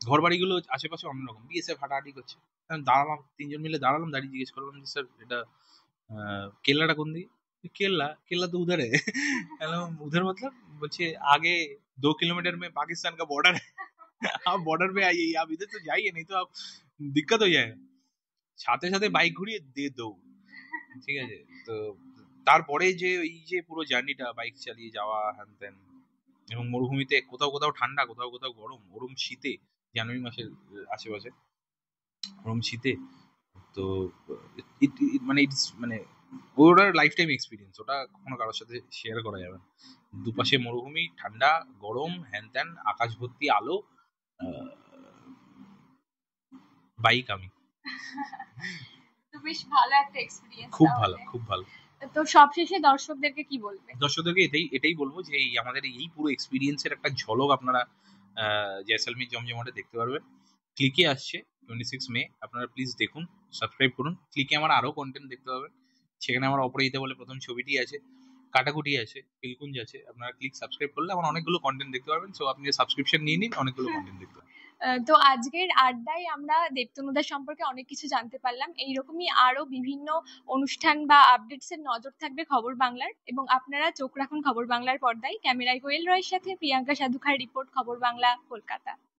ঘর বাড়িগুলো আশেপাশে অন্যরকম, বিএসএফ হাঁটাহাঁটি করছে। আমি দাঁড়ালাম, তিনজন মিলে দাঁড়ালাম, দাঁড়িয়ে জিজ্ঞেস করলাম যে স্যার এটা কেল্লাটা কোন দিকে? केला केला तो उधर है। हेलो, उधर मतलब? बच्चे आगे 2 किलोमीटर में पाकिस्तान का बॉर्डर है। आप बॉर्डर पे आइए, आप इधर तो जाइए, नहीं तो आप दिक्कत हो जाएगा। সাথে সাথে বাইক ঘুরিয়ে দিয়ে দৌড়। ঠিক আছে, তো তারপরে যে এই যে পুরো জার্নিটা বাইক চালিয়ে যাওয়া হ্যান ত্যান, এবং মরুভূমিতে কোথাও কোথাও ঠান্ডা, কোথাও কোথাও গরম, ওরম শীতে, জানুয়ারি মাসের আশেপাশে ওরম শীতে, তো মানে ইটস মানে ওটার লাইফ টাইম এক্সপিরিয়েন্স, ওটা কখনো কারোর সাথে শেয়ার করা যাবে না। দুপাশে মরুভূমি, ঠান্ডা, গরম, হ্যান ত্যান, আকাশ ভর্তি আলো, বাইক আমি। তো বেশ ভালো একটা এক্সপিরিয়েন্স খুব ভালো, খুব ভালো। তো সবশেষে দর্শকদেরকে কি বলবে? দর্শকদেরকে এটাই বলবো যে এই আমাদের এই পুরো এক্সপিরিয়েন্সের একটা ঝলক আপনারা জয়সলমীর জমজমাটে দেখতে পারবেন। ক্লিকে আসছে 26 মে, আপনারা প্লিজ দেখুন, সাবস্ক্রাইব করুন। ক্লিকে আমার আরো কন্টেন্ট দেখতে পাবেন, সেখানে আমার অপরাজিতা বলে প্রথম ছবিটি আছে, কাটাকুটি আছে, পিলকুঞ্জ আছে। আপনারা ক্লিক সাবস্ক্রাইব করলে আমার অনেকগুলো কন্টেন্ট দেখতে পারবেন। সো আপনি সাবস্ক্রিপশন নিয়ে নিন, অনেকগুলো কন্টেন্ট দেখতে পাবেন। তো আজকের আড্ডায় আমরা দেবতনুদার সম্পর্কে অনেক কিছু জানতে পারলাম। এইরকমই আরো বিভিন্ন অনুষ্ঠান বা আপডেটস এর নজর থাকবে খবর বাংলার, এবং আপনারা চোখ রাখুন খবর বাংলার পর্দায়। ক্যামেরায় কোয়েল রয়ের সাথে প্রিয়াঙ্কা সাধুখার রিপোর্ট, খবর বাংলা, কলকাতা।